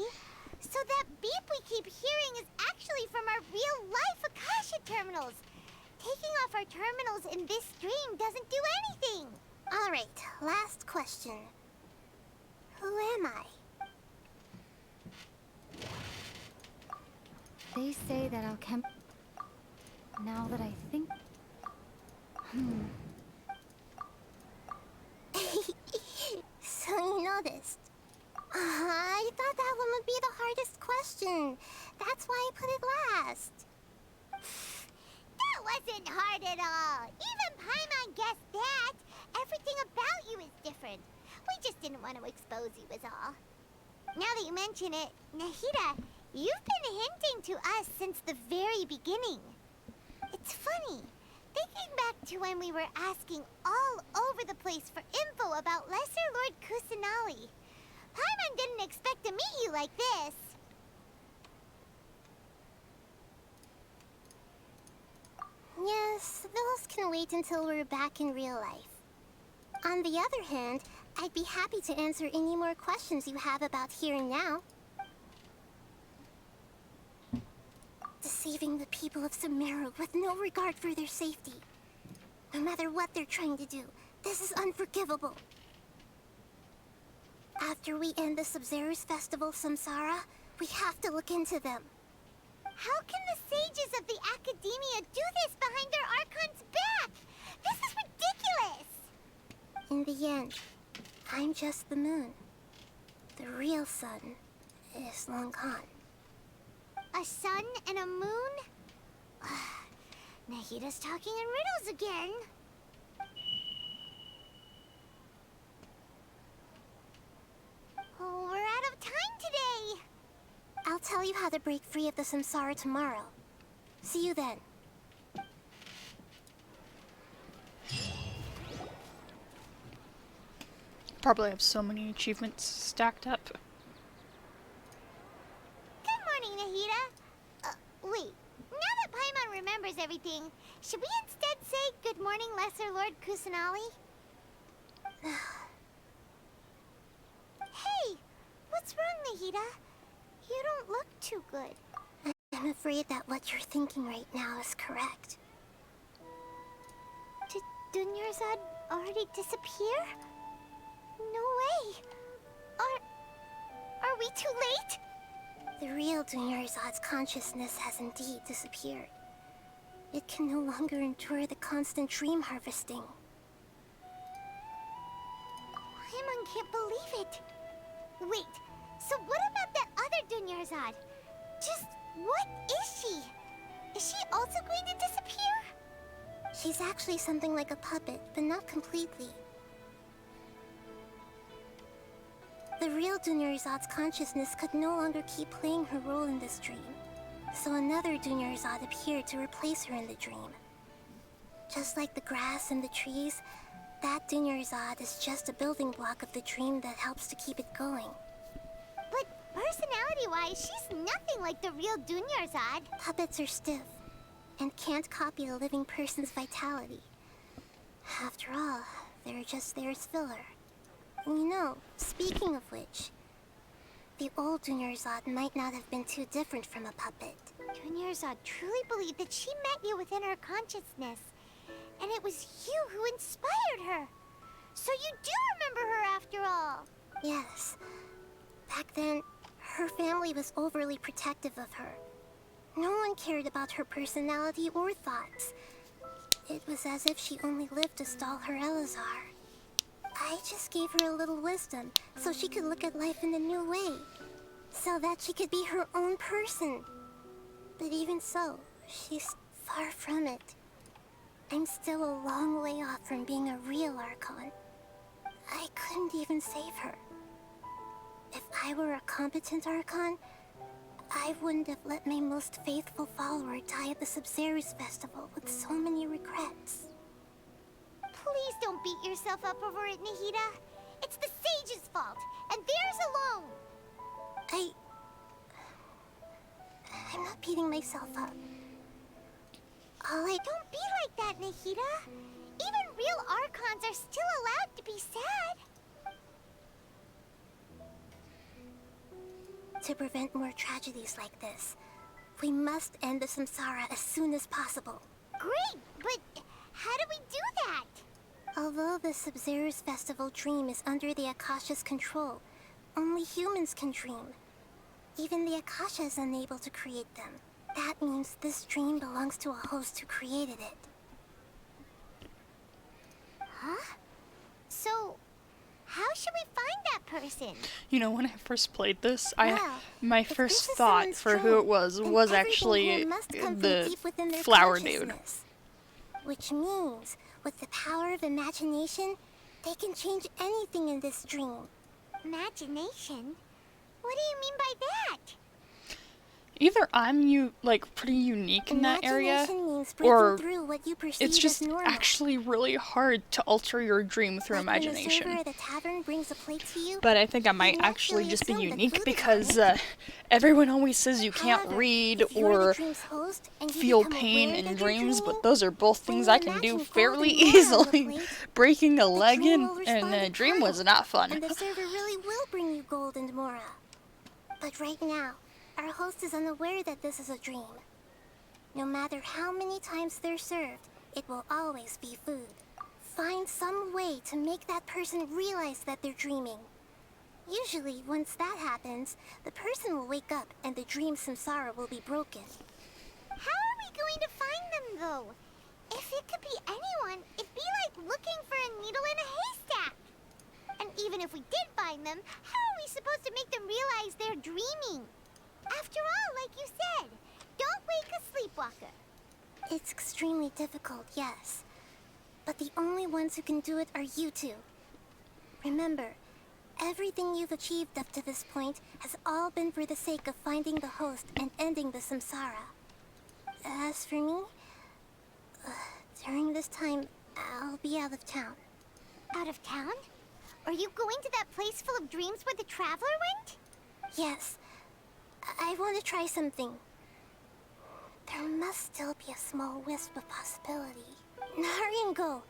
so that beep we keep hearing is actually from our real-life Akasha terminals. Taking off our terminals in this dream doesn't do anything. All right, last question. Who am I? They say that Alchem... Now that I think... So you noticed. I thought that one would be the hardest question. That's why I put it last. That wasn't hard at all. different. We just didn't want to expose you is all. Now that you mention it, Nahida, you've been hinting to us since the very beginning. It's funny, thinking back to when we were asking all over the place for info about Lesser Lord Kusanali. Paimon didn't expect to meet you like this. Yes, those can wait until we're back in real life. On the other hand, I'd be happy to answer any more questions you have about here and now. Deceiving the people of Sumeru with no regard for their safety. No matter what they're trying to do, this is unforgivable. After we end the Sub-Zero's festival, Samsara, we have to look into them. How can the sages of the Academia do this behind their Archon's back? This is ridiculous! In the end, I'm just the moon. The real sun is long gone. A sun and a moon? Nahida's talking in riddles again. Oh, we're out of time today. I'll tell you how to break free of the Samsara tomorrow. See you then. Probably have so many achievements stacked up. Good morning, Nahida. Wait. Now that Paimon remembers everything, should we instead say good morning, Lesser Lord Kusanali? Hey, what's wrong, Nahida? You don't look too good. I'm afraid that what you're thinking right now is correct. Did Dunyarzad already disappear? No way. Are we too late? The real Dunyarzad's consciousness has indeed disappeared. It can no longer endure the constant dream harvesting. Paimon can't believe it. Wait, so what about that other Dunyarzad? Just what is she? Is she also going to disappear? She's actually something like a puppet, but not completely. The real Dunyarzad's consciousness could no longer keep playing her role in this dream, so another Dunyarzad appeared to replace her in the dream. Just like the grass and the trees, that Dunyarzad is just a building block of the dream that helps to keep it going. But personality-wise, she's nothing like the real Dunyarzad. Puppets are stiff, and can't copy a living person's vitality. After all, they're just there as filler. You know, speaking of which, the old Dunyarzad might not have been too different from a puppet. Dunyarzad truly believed that she met you within her consciousness, and it was you who inspired her. So you do remember her after all. Yes. Back then, her family was overly protective of her. No one cared about her personality or thoughts. It was as if she only lived to stall her Elazar. I just gave her a little wisdom so she could look at life in a new way, so that she could be her own person. But even so, she's far from it. I'm still a long way off from being a real Archon. I couldn't even save her. If I were a competent Archon, I wouldn't have let my most faithful follower die at the Sub-Zero's festival with so many regrets. Please don't beat yourself up over it, Nahida. It's the sage's fault, and theirs alone. I'm not beating myself up. Don't be like that, Nahida. Even real Archons are still allowed to be sad. To prevent more tragedies like this, we must end the Samsara as soon as possible. Great, but how do we do that? Although the Sub-Zero's festival dream is under the Akasha's control, only humans can dream. Even the Akasha is unable to create them. That means this dream belongs to a host who created it. Huh? So, how should we find that person? You know, when I first played this, Well, my first thought for who it was actually the flower dude. Which means, with the power of imagination, They can change anything in this dream. Imagination? What do you mean by that? Either I'm pretty unique in that area, Imagination means breaking or through what you perceive it's just as normal. actually really hard to alter your dream through Like when the imagination. server at the tavern brings a plate to you, But I think I might you actually naturally just be assume that unique food is because on it. everyone always says you can't However, read if you're the or dream's host and you feel become pain aware in that you're dreams, dreaming, but those are both when things you I can do imagine fairly golden water on the easily. plate, Breaking a leg dream in will respond a in dream kind, was not fun. and the server really will bring you gold and mora. But right now, our host is unaware that this is a dream. No matter how many times they're served, it will always be food. Find some way to make that person realize that they're dreaming. Usually, once that happens, the person will wake up and the dream samsara will be broken. How are we going to find them, though? If it could be anyone, it'd be like looking for a needle in a haystack. And even if we did find them, how are we supposed to make them realize they're dreaming? After all, like you said, don't wake a sleepwalker. It's extremely difficult, yes. But the only ones who can do it are you two. Remember, everything you've achieved up to this point has all been for the sake of finding the host and ending the samsara. As for me, during this time, I'll be out of town. Out of town? Are you going to that place full of dreams where the traveler went? Yes. I want to try something. There must still be a small wisp of possibility. Hurry and go.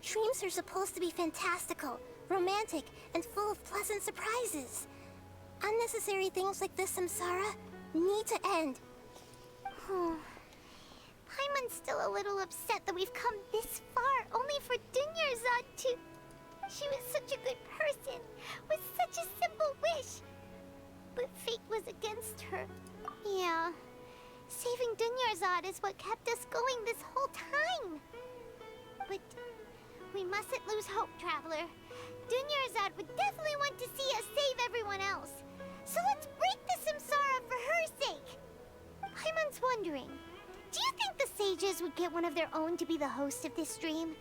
Dreams are supposed to be fantastical, romantic, and full of pleasant surprises. Unnecessary things like this samsara need to end. Paimon's still a little upset that we've come this far only for Dunyarzad to... She was such a good person, with such a simple wish. But fate was against her. Yeah. Saving Dunyarzad is what kept us going this whole time. But we mustn't lose hope, Traveler. Dunyarzad would definitely want to see us save everyone else. So let's break the samsara for her sake. Paimon's wondering, do you think the sages would get one of their own to be the host of this dream?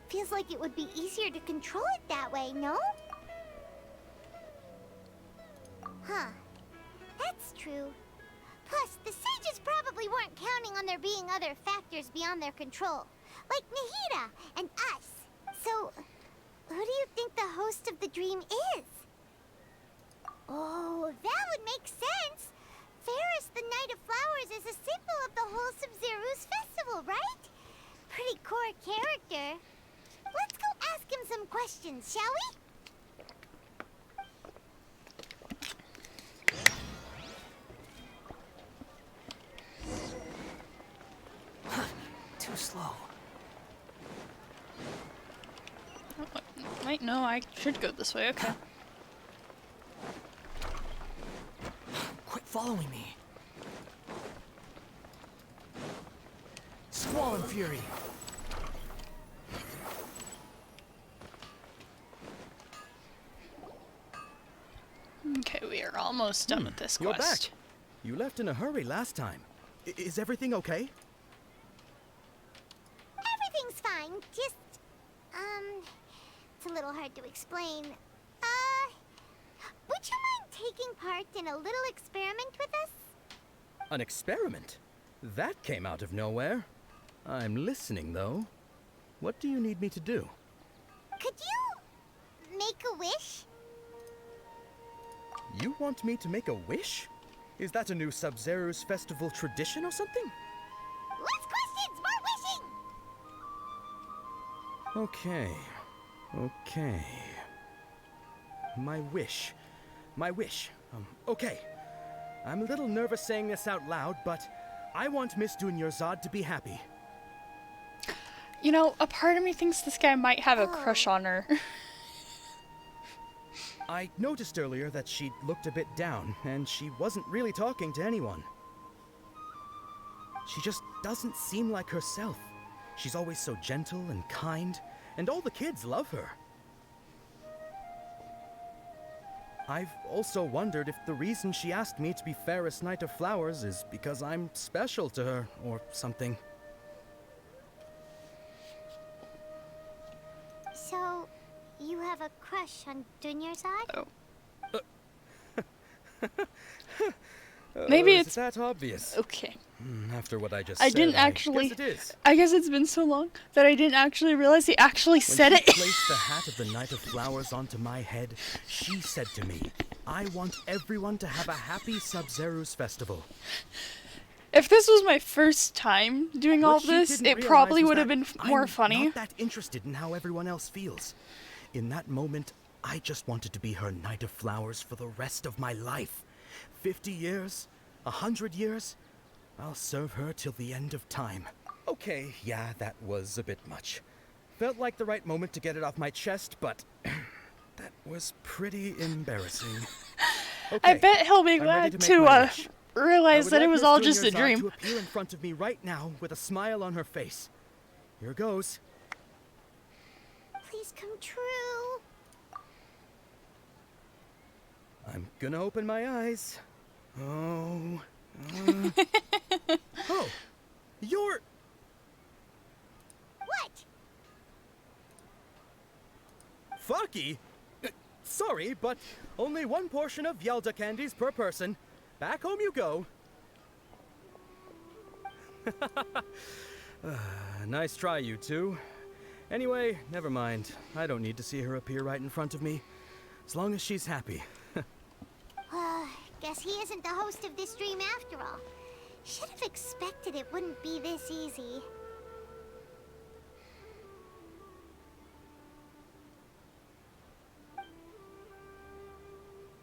Feels like it would be easier to control it that way, no? Huh. That's true. Plus, the sages probably weren't counting on there being other factors beyond their control, like Nahida and us. So, who do you think the host of the dream is? Oh, that would make sense. Ferris, the Knight of Flowers, is a symbol of the whole Sub-Zero's festival, right? Pretty core character. Let's go ask him some questions, shall we? Too slow. Wait, no, I should go this way, okay. Quit following me. Squall and Fury. Okay, we are almost done with this You're quest. back. You left in a hurry last time. Is everything okay? Everything's fine. Just, it's a little hard to explain. Would you mind taking part in a little experiment with us? An experiment? That came out of nowhere. I'm listening, though. What do you need me to do? Could you make a wish? You want me to make a wish? Is that a new Sub-Zero's festival tradition or something? Less questions, more wishing! Okay. My wish. Okay. I'm a little nervous saying this out loud, but I want Miss Dunyarzad to be happy. You know, a part of me thinks this guy might have a crush on her. I noticed earlier that she looked a bit down, and she wasn't really talking to anyone. She just doesn't seem like herself. She's always so gentle and kind, and all the kids love her. I've also wondered if the reason she asked me to be Fairest Knight of Flowers is because I'm special to her, or something. So, have a crush on Dunyarzad? Oh. Maybe is it's that obvious. okay. After what I just I said, didn't I actually. guess it is. I guess it's been so long that I didn't actually realize he actually said When it. she placed the hat of the Knight of Flowers onto my head, she said to me, "I want everyone to have a happy Sub-Zero's festival." If this was my first time doing all What of she this, didn't it realize probably was would have that been more I'm funny. not that interested in how everyone else feels. In that moment, I just wanted to be her Knight of Flowers for the rest of my life. 50 years, 100 years, I'll serve her till the end of time. Okay, yeah, that was a bit much. Felt like the right moment to get it off my chest, but that was pretty embarrassing. I bet he'll be I'm ready glad make to my wish. realize I would that it like was Miss all just a Dunyarzad dream. to appear in front of me right now with a smile on her face. Here goes. Please come true. I'm gonna open my eyes. Oh. Oh, you're... What? Faki? Sorry, but only one portion of Yalda candies per person. Back home you go. Nice try, you two. Anyway, never mind. I don't need to see her appear right in front of me. As long as she's happy. Guess he isn't the host of this dream after all. Should have expected it wouldn't be this easy.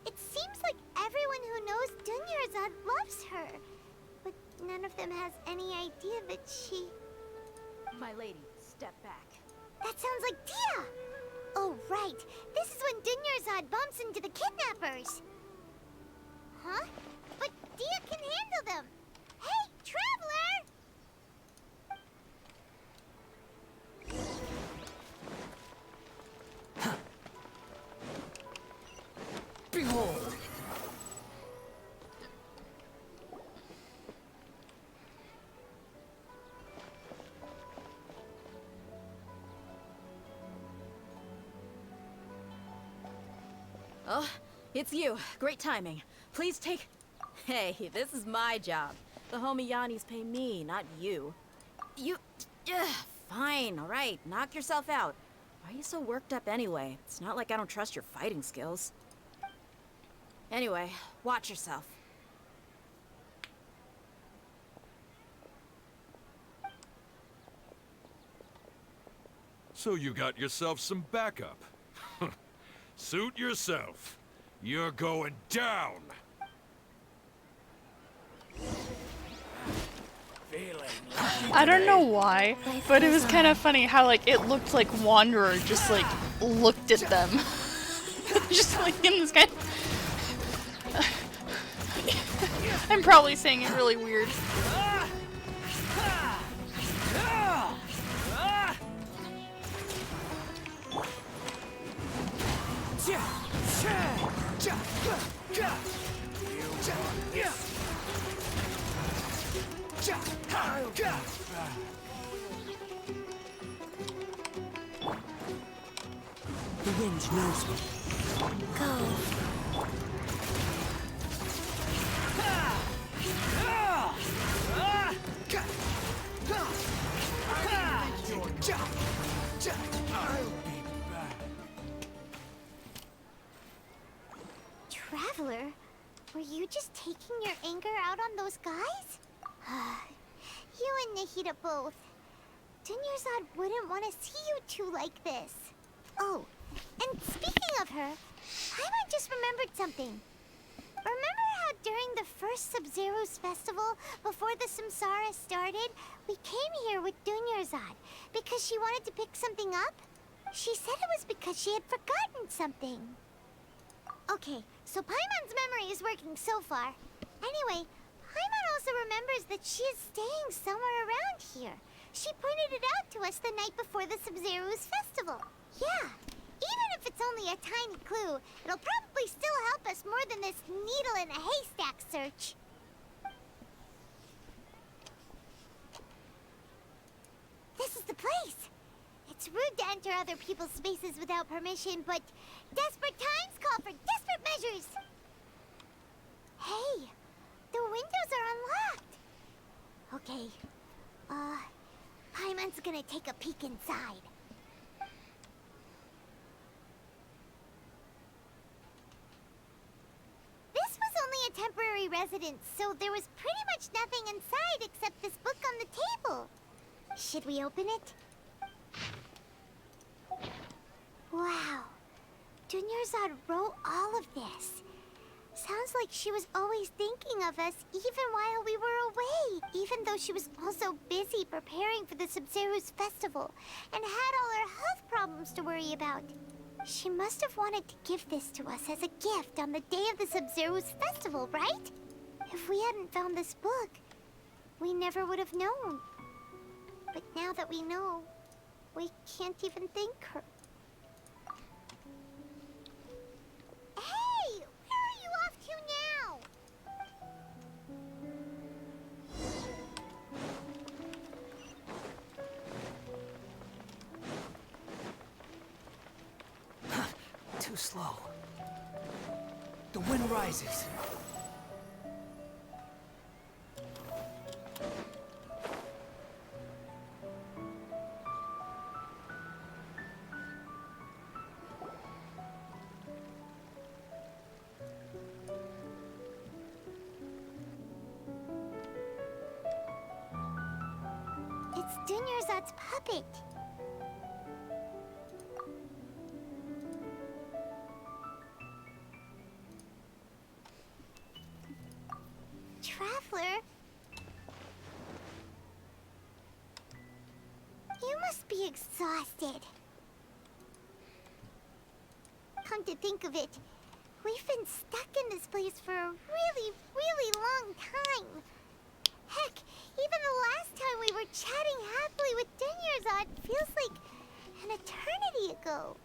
It seems like everyone who knows Dunyarzad loves her. But none of them has any idea that she... My lady, step back. That sounds like Dia! Oh, right. This is when Dunyarzad bumps into the kidnappers. Huh? But Dia can handle them. Hey, Traveler! Behold! Oh, it's you. Great timing. Please take... Hey, this is my job. The homie Yannis pay me, not you. You... fine, alright. Knock yourself out. Why are you so worked up anyway? It's not like I don't trust your fighting skills. Anyway, watch yourself. So you got yourself some backup. Suit yourself. You're going down. I don't know why, but it was kind of funny how like it looked like Wanderer just like looked at them. Just like in this kind I'm probably saying it really weird. The wind knows me. Go. Traveler, were you just taking your anger out on those guys? You and Nahida both. Dunyarzad wouldn't want to see you two like this. Oh, and speaking of her, Paimon just remembered something. Remember how during the first Sub-Zero's festival, before the Samsara started, we came here with Dunyarzad because she wanted to pick something up? She said it was because she had forgotten something. Okay, so Paimon's memory is working so far. Anyway, Paimon also remembers that she is staying somewhere around here. She pointed it out to us the night before the Sub-Zero's festival. Yeah, even if it's only a tiny clue, it'll probably still help us more than this needle in a haystack search. This is the place. It's rude to enter other people's spaces without permission, but desperate times call for desperate measures. Hey, the windows are unlocked. Okay, Paimon's gonna take a peek inside. This was only a temporary residence, so there was pretty much nothing inside except this book on the table. Should we open it? Wow. Dunyarzad wrote all of this. Sounds like she was always thinking of us even while we were away. Even though she was also busy preparing for the Sabzeruz festival and had all her health problems to worry about. She must have wanted to give this to us as a gift on the day of the Sabzeruz festival, right? If we hadn't found this book, we never would have known. But now that we know, we can't even thank her. Hey! Where are you off to now? Too slow. The wind rises. It's Dunyarzad's puppet. Traveler? You must be exhausted. Come to think of it, we've been stuck in this place for a really, really long time. Heck, even the last time we were chatting happily with Dunyarzad feels like an eternity ago.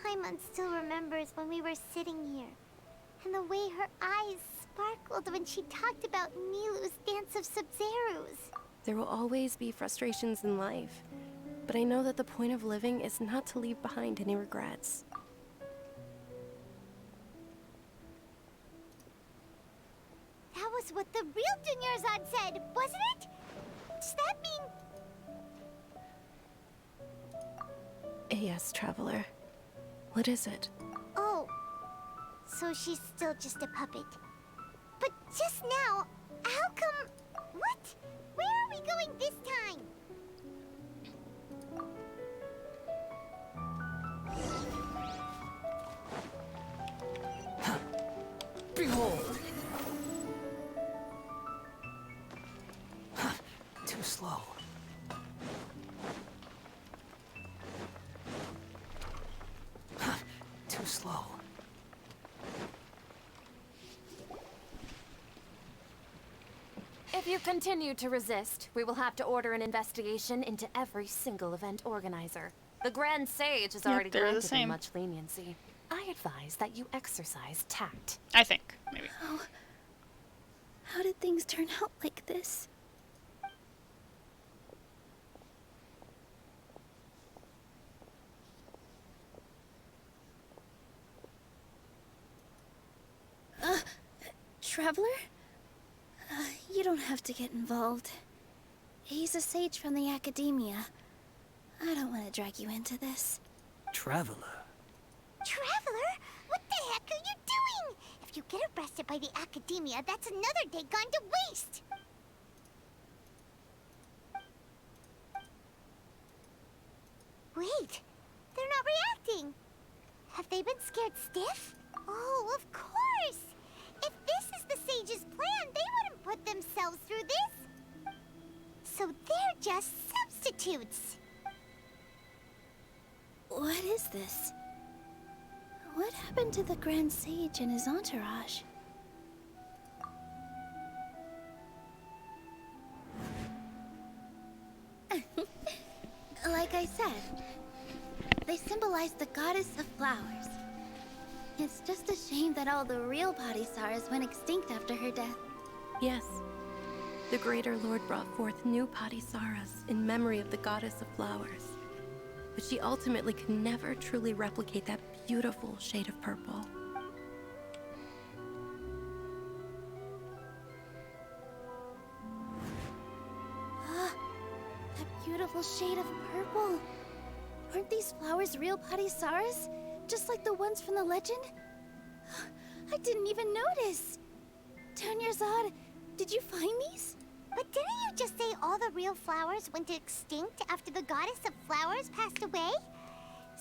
Paimon still remembers when we were sitting here, and the way her eyes sparkled when she talked about Nilou's Dance of Sabzeruz. There will always be frustrations in life, but I know that the point of living is not to leave behind any regrets. That was what the real Dunyarzad said, wasn't it? Does that mean... Yes, Traveler. What is it? Oh, so she's still just a puppet. But just now, how come... What? Where are we going this time? Behold! Too slow. Too slow. If you continue to resist, we will have to order an investigation into every single event organizer. The Grand Sage has already they're the granted them same. much leniency. I advise that you exercise tact. I think, maybe. How did things turn out like this? Traveler? You don't have to get involved. He's a sage from the Academia. I don't want to drag you into this. Traveler? Traveler? What the heck are you doing? If you get arrested by the Academia, that's another day gone to waste. Wait, they're not reacting. Have they been scared stiff? Oh, of course. If this is the Sage's plan, they wouldn't put themselves through this. So they're just substitutes. What is this? What happened to the Grand Sage and his entourage? I said, they symbolize the goddess of flowers. It's just a shame that all the real Padisaras went extinct after her death. Yes. The Greater Lord brought forth new Padisaras in memory of the goddess of flowers. But she ultimately could never truly replicate that beautiful shade of purple. That beautiful shade of purple. Aren't these flowers real Padisaras? Just like the ones from the legend? I didn't even notice. Dunyarzad, did you find these? But didn't you just say all the real flowers went extinct after the goddess of flowers passed away?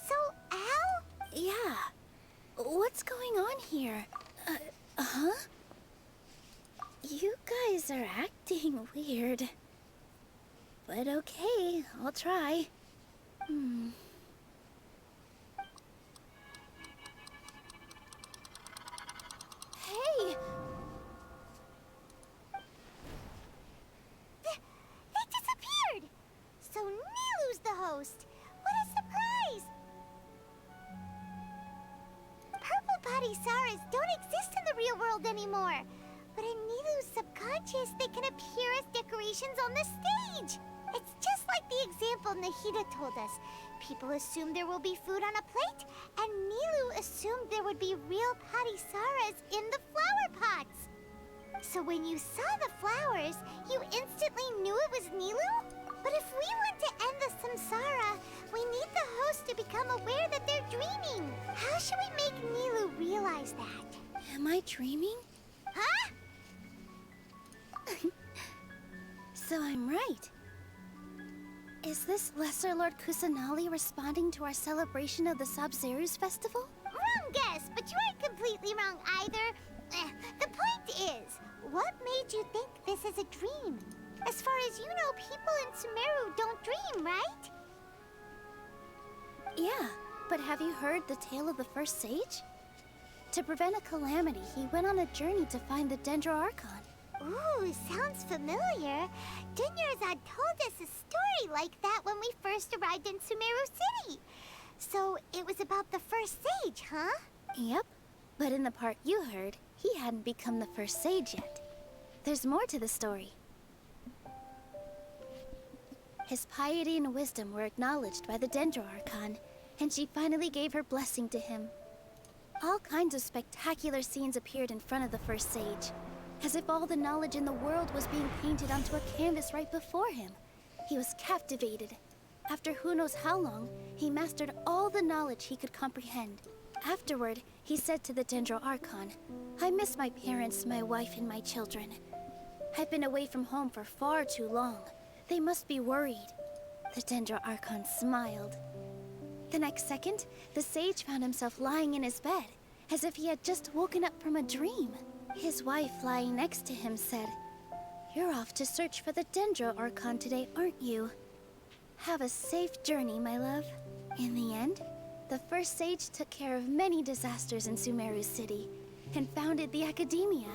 So, how? Yeah. What's going on here? Huh? You guys are acting weird. But okay, I'll try. Hey! They disappeared! So Nilu's the host. What a surprise! Purple Padisaras don't exist in the real world anymore. But in Nilu's subconscious, they can appear as decorations on the stage. It's just like the example Nahida told us. People assumed there will be food on a plate, and Nilu assumed there would be real Padisaras in the flower pots. So when you saw the flowers, you instantly knew it was Nilu? But if we want to end the samsara, we need the host to become aware that they're dreaming. How should we make Nilu realize that? Am I dreaming? Huh? So I'm right. Is this Lesser Lord Kusanali responding to our celebration of the Sabzeruz festival? Wrong guess, but you aren't completely wrong either. The point is, what made you think this is a dream? As far as you know, people in Sumeru don't dream, right? Yeah, but have you heard the tale of the first sage? To prevent a calamity, he went on a journey to find the Dendro Archon. Ooh, sounds familiar. Dunyarzad told us a story like that when we first arrived in Sumeru City. So it was about the first sage, huh? Yep, but in the part you heard, he hadn't become the first sage yet. There's more to the story. His piety and wisdom were acknowledged by the Dendro Archon, and she finally gave her blessing to him. All kinds of spectacular scenes appeared in front of the first sage, as if all the knowledge in the world was being painted onto a canvas right before him. He was captivated. After who knows how long, he mastered all the knowledge he could comprehend. Afterward, he said to the Dendro Archon, "I miss my parents, my wife, and my children. I've been away from home for far too long. They must be worried." The Dendro Archon smiled. The next second, the sage found himself lying in his bed, as if he had just woken up from a dream. His wife, lying next to him, said, "You're off to search for the Dendro Archon today, aren't you? Have a safe journey, my love." In the end, the first sage took care of many disasters in Sumeru City and founded the Academia.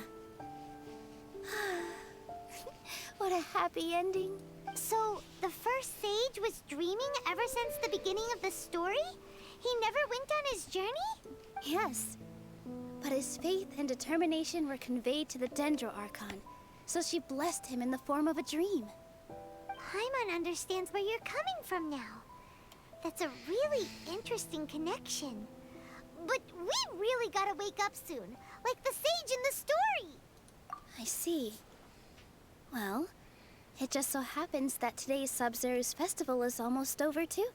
What a happy ending. So, the first sage was dreaming ever since the beginning of the story? He never went on his journey? Yes. But his faith and determination were conveyed to the Dendro Archon, so she blessed him in the form of a dream. Paimon understands where you're coming from now. That's a really interesting connection. But we really gotta wake up soon, like the sage in the story. I see. Well, it just so happens that today's Sabzeruz festival is almost over too.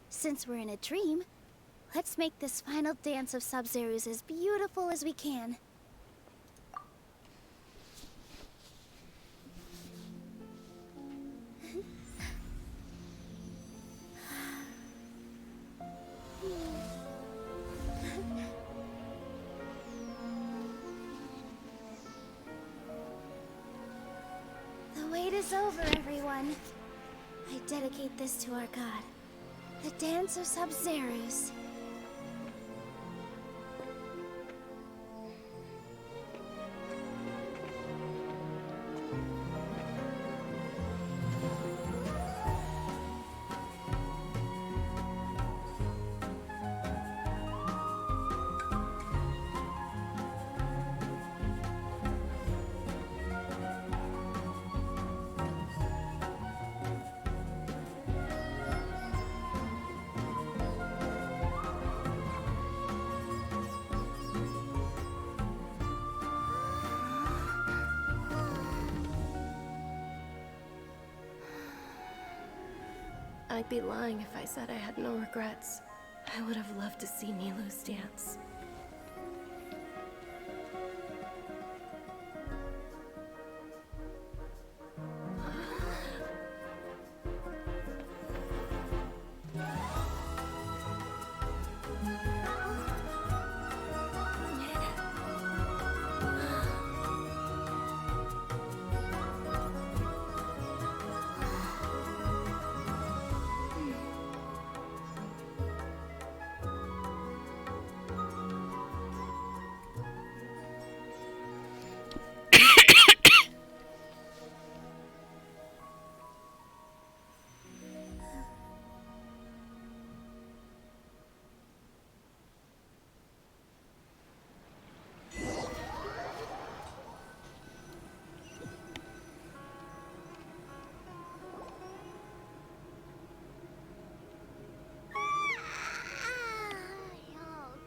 Since we're in a dream, let's make this final dance of Sabzeruz as beautiful as we can. The wait is over, everyone. I dedicate this to our god, the Dance of Sabzeruz. I'd be lying if I said I had no regrets. I would have loved to see Nilou's dance.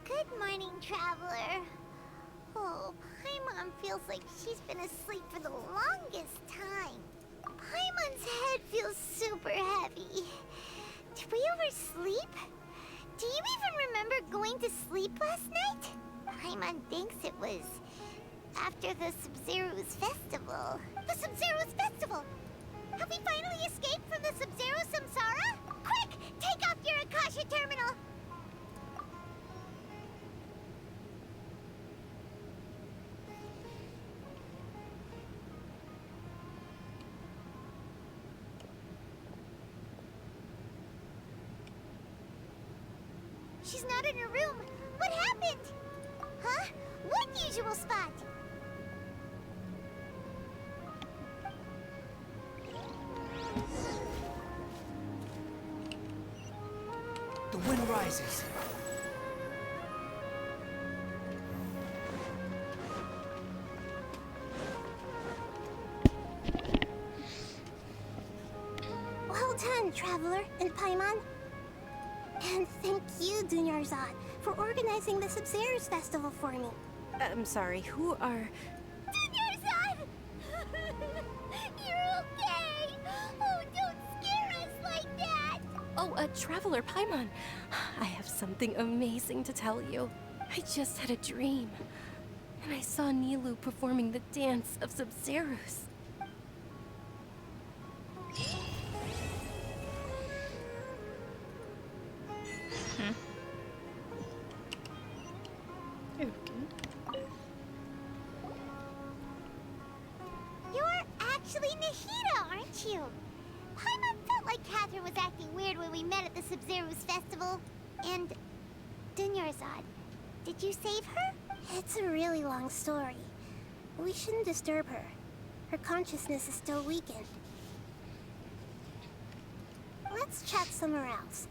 Good morning, traveler. Oh, Paimon feels like she's been asleep for the longest time. Paimon's head feels super heavy. Did we oversleep? Do you even remember going to sleep last night? Paimon thinks it was after the Sub-Zero's festival. The Sub-Zero's festival! Have we finally escaped from the Sub-Zero Samsara? Quick! Take off your Akasha terminal! She's not in her room. What happened? Huh? What usual spot? The wind rises. Well done, Traveler and Paimon. And thank you, Dunyarzad, for organizing the Sub-Zero's festival for me. I'm sorry, who are... Dunyarzad! You're okay! Oh, don't scare us like that! Oh, Traveler Paimon. I have something amazing to tell you. I just had a dream. And I saw Nilou performing the dance of Sub-Zero's. You're actually Nahida, aren't you? Paimon felt like Catherine was acting weird when we met at the Sub-Zero's festival. And Dunyarzad, did you save her? It's a really long story. We shouldn't disturb her. Her consciousness is still weakened. Let's chat somewhere else.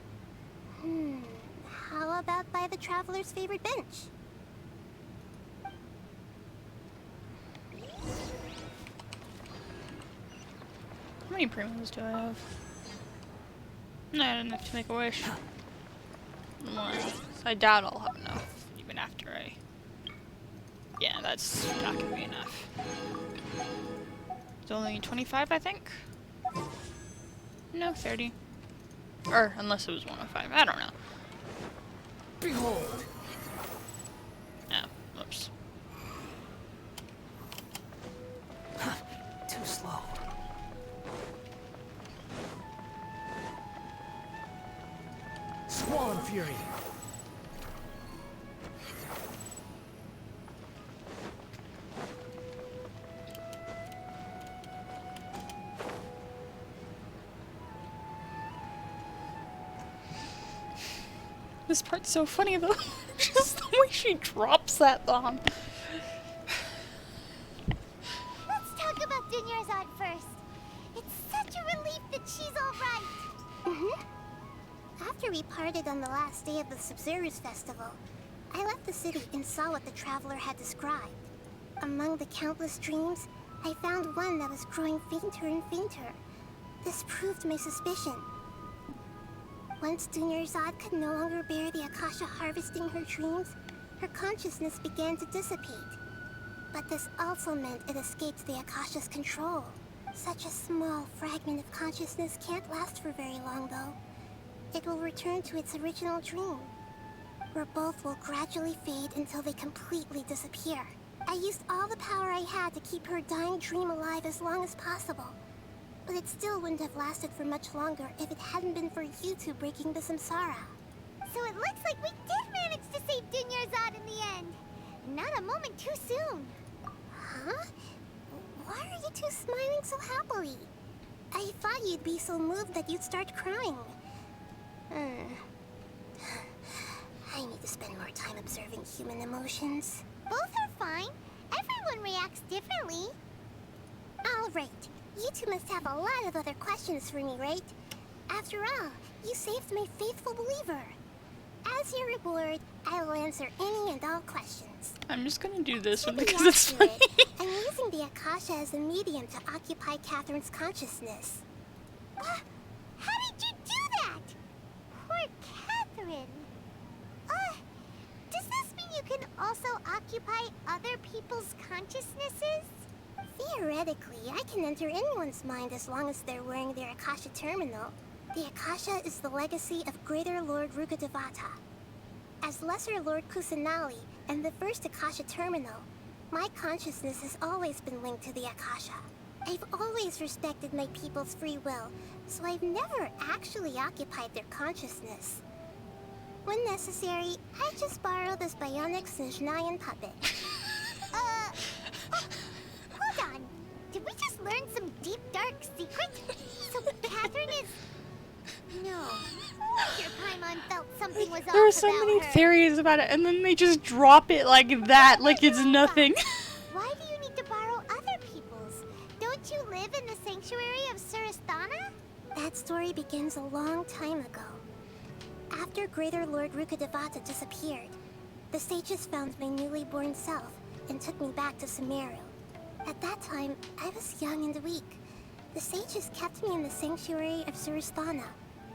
How about by the Traveler's favorite bench? How many primos do I have? No, I didn't have to make a wish. One. So I doubt I'll have enough, even after I... Yeah, that's not gonna be enough. It's only 25, I think? No, 30. Or, unless it was 105, I don't know. Behold! Oh, whoops. Too slow. Squall and Fury. This part's so funny though. Just the way she drops that bomb. Let's talk about Dunyarzad first. It's such a relief that she's alright. After we parted on the last day of the Sub-Zero's festival, I left the city and saw what the Traveler had described. Among the countless dreams, I found one that was growing fainter and fainter. This proved my suspicion. Once Dunyarzad could no longer bear the Akasha harvesting her dreams, her consciousness began to dissipate. But this also meant it escaped the Akasha's control. Such a small fragment of consciousness can't last for very long, though. it will return to its original dream, where both will gradually fade until they completely disappear. I used all the power I had to keep her dying dream alive as long as possible. But it still wouldn't have lasted for much longer if it hadn't been for you two breaking the samsara. So it looks like we did manage to save Dunyarzad in the end. Not a moment too soon. Huh? Why are you two smiling so happily? I thought you'd be so moved that you'd start crying. I need to spend more time observing human emotions. Both are fine. Everyone reacts differently. All right. You two must have a lot of other questions for me, right? After all, you saved my faithful believer. As your reward, I will answer any and all questions. I'm just gonna do this one To be because it's funny. accurate, I'm using the Akasha as a medium to occupy Catherine's consciousness. How did you do that? Poor Catherine. Does this mean you can also occupy other people's consciousnesses? Theoretically, I can enter anyone's mind as long as they're wearing their Akasha terminal. The Akasha is the legacy of Greater Lord Rukkhadevata. As Lesser Lord Kusanali and the first Akasha terminal, my consciousness has always been linked to the Akasha. I've always respected my people's free will, so I've never actually occupied their consciousness. When necessary, I just borrow this bionic Snezhnayan puppet. Hold on. Did we just learn some deep, dark secret? So Catherine is... No. Wonder Paimon felt something was off There are so about many her. theories about it, and then they just drop it like that, like it's nothing. Why do you need to borrow other people's? Don't you live in the sanctuary of Surasthana? That story begins a long time ago. After Greater Lord Rukkhadevata disappeared, the sages found my newly born self and took me back to Sumeru. At that time, I was young and weak. The sages kept me in the sanctuary of Surasthana,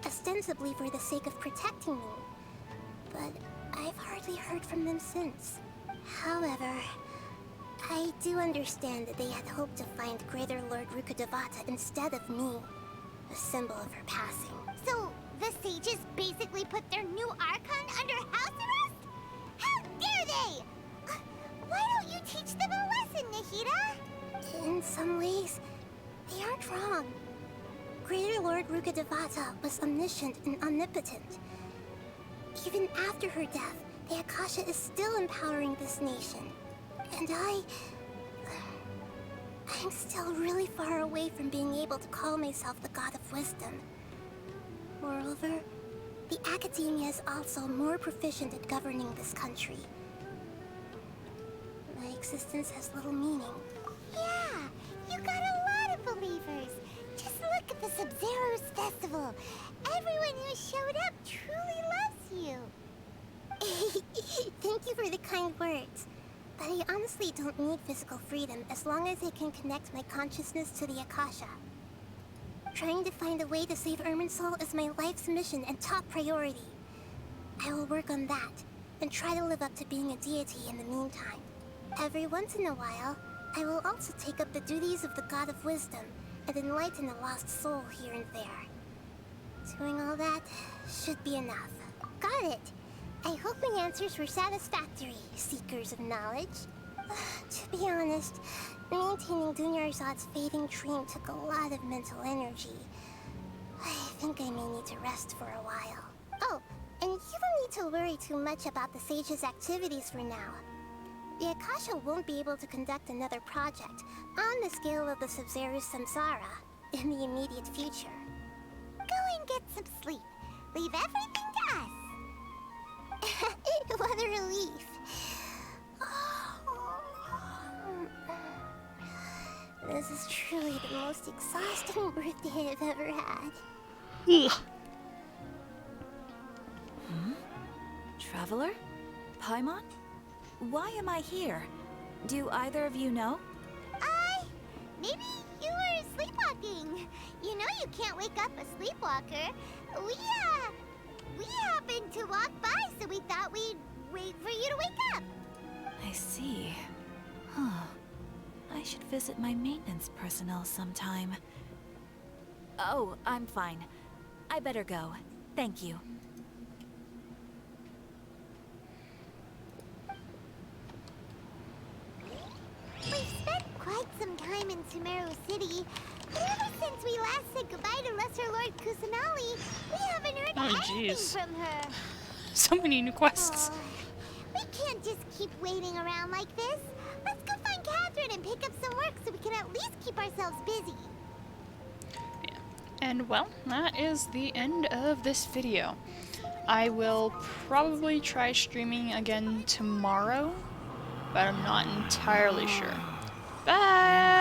ostensibly for the sake of protecting me. But I've hardly heard from them since. However, I do understand that they had hoped to find Greater Lord Rukkhadevata instead of me, a symbol of her passing. So, the sages basically put their new Archon under house arrest? How dare they! Why don't you teach them a lesson, Nahida? In some ways, they aren't wrong. Greater Lord Rukkhadevata was omniscient and omnipotent. Even after her death, the Akasha is still empowering this nation. And I'm still really far away from being able to call myself the God of Wisdom. Moreover, the Academia is also more proficient at governing this country. My existence has little meaning. Yeah, you got a lot of believers. Just look at the Sub-Zero's festival. Everyone who showed up truly loves you. Thank you for the kind words. But I honestly don't need physical freedom as long as I can connect my consciousness to the Akasha. Trying to find a way to save Irminsul is my life's mission and top priority. I will work on that, and try to live up to being a deity in the meantime. Every once in a while, I will also take up the duties of the God of Wisdom and enlighten a lost soul here and there. Doing all that should be enough. Got it! I hope my answers were satisfactory, seekers of knowledge. To be honest, maintaining Dunyarzad's fading dream took a lot of mental energy. I think I may need to rest for a while. Oh, and you don't need to worry too much about the sage's activities for now. The Akasha won't be able to conduct another project on the scale of the Sub-Zero Samsara in the immediate future. Go and get some sleep. Leave everything to us. What a relief. This is truly the most exhausting birthday I've ever had. Traveler? Paimon? Why am I here? Do either of you know? Maybe you were sleepwalking. You know you can't wake up a sleepwalker. We happened to walk by, so we thought we'd wait for you to wake up. I see. Huh. I should visit my maintenance personnel sometime. Oh, I'm fine. I better go. Thank you. We've spent quite some time in Sumeru City, but ever since we last said goodbye to Lesser Lord Kusanali, we haven't heard anything from her. So many new quests. We can't just keep waiting around like this. Let's go find Catherine and pick up some work so we can at least keep ourselves busy. And well, that is the end of this video. I will probably try streaming again tomorrow, but I'm not entirely sure. Bye!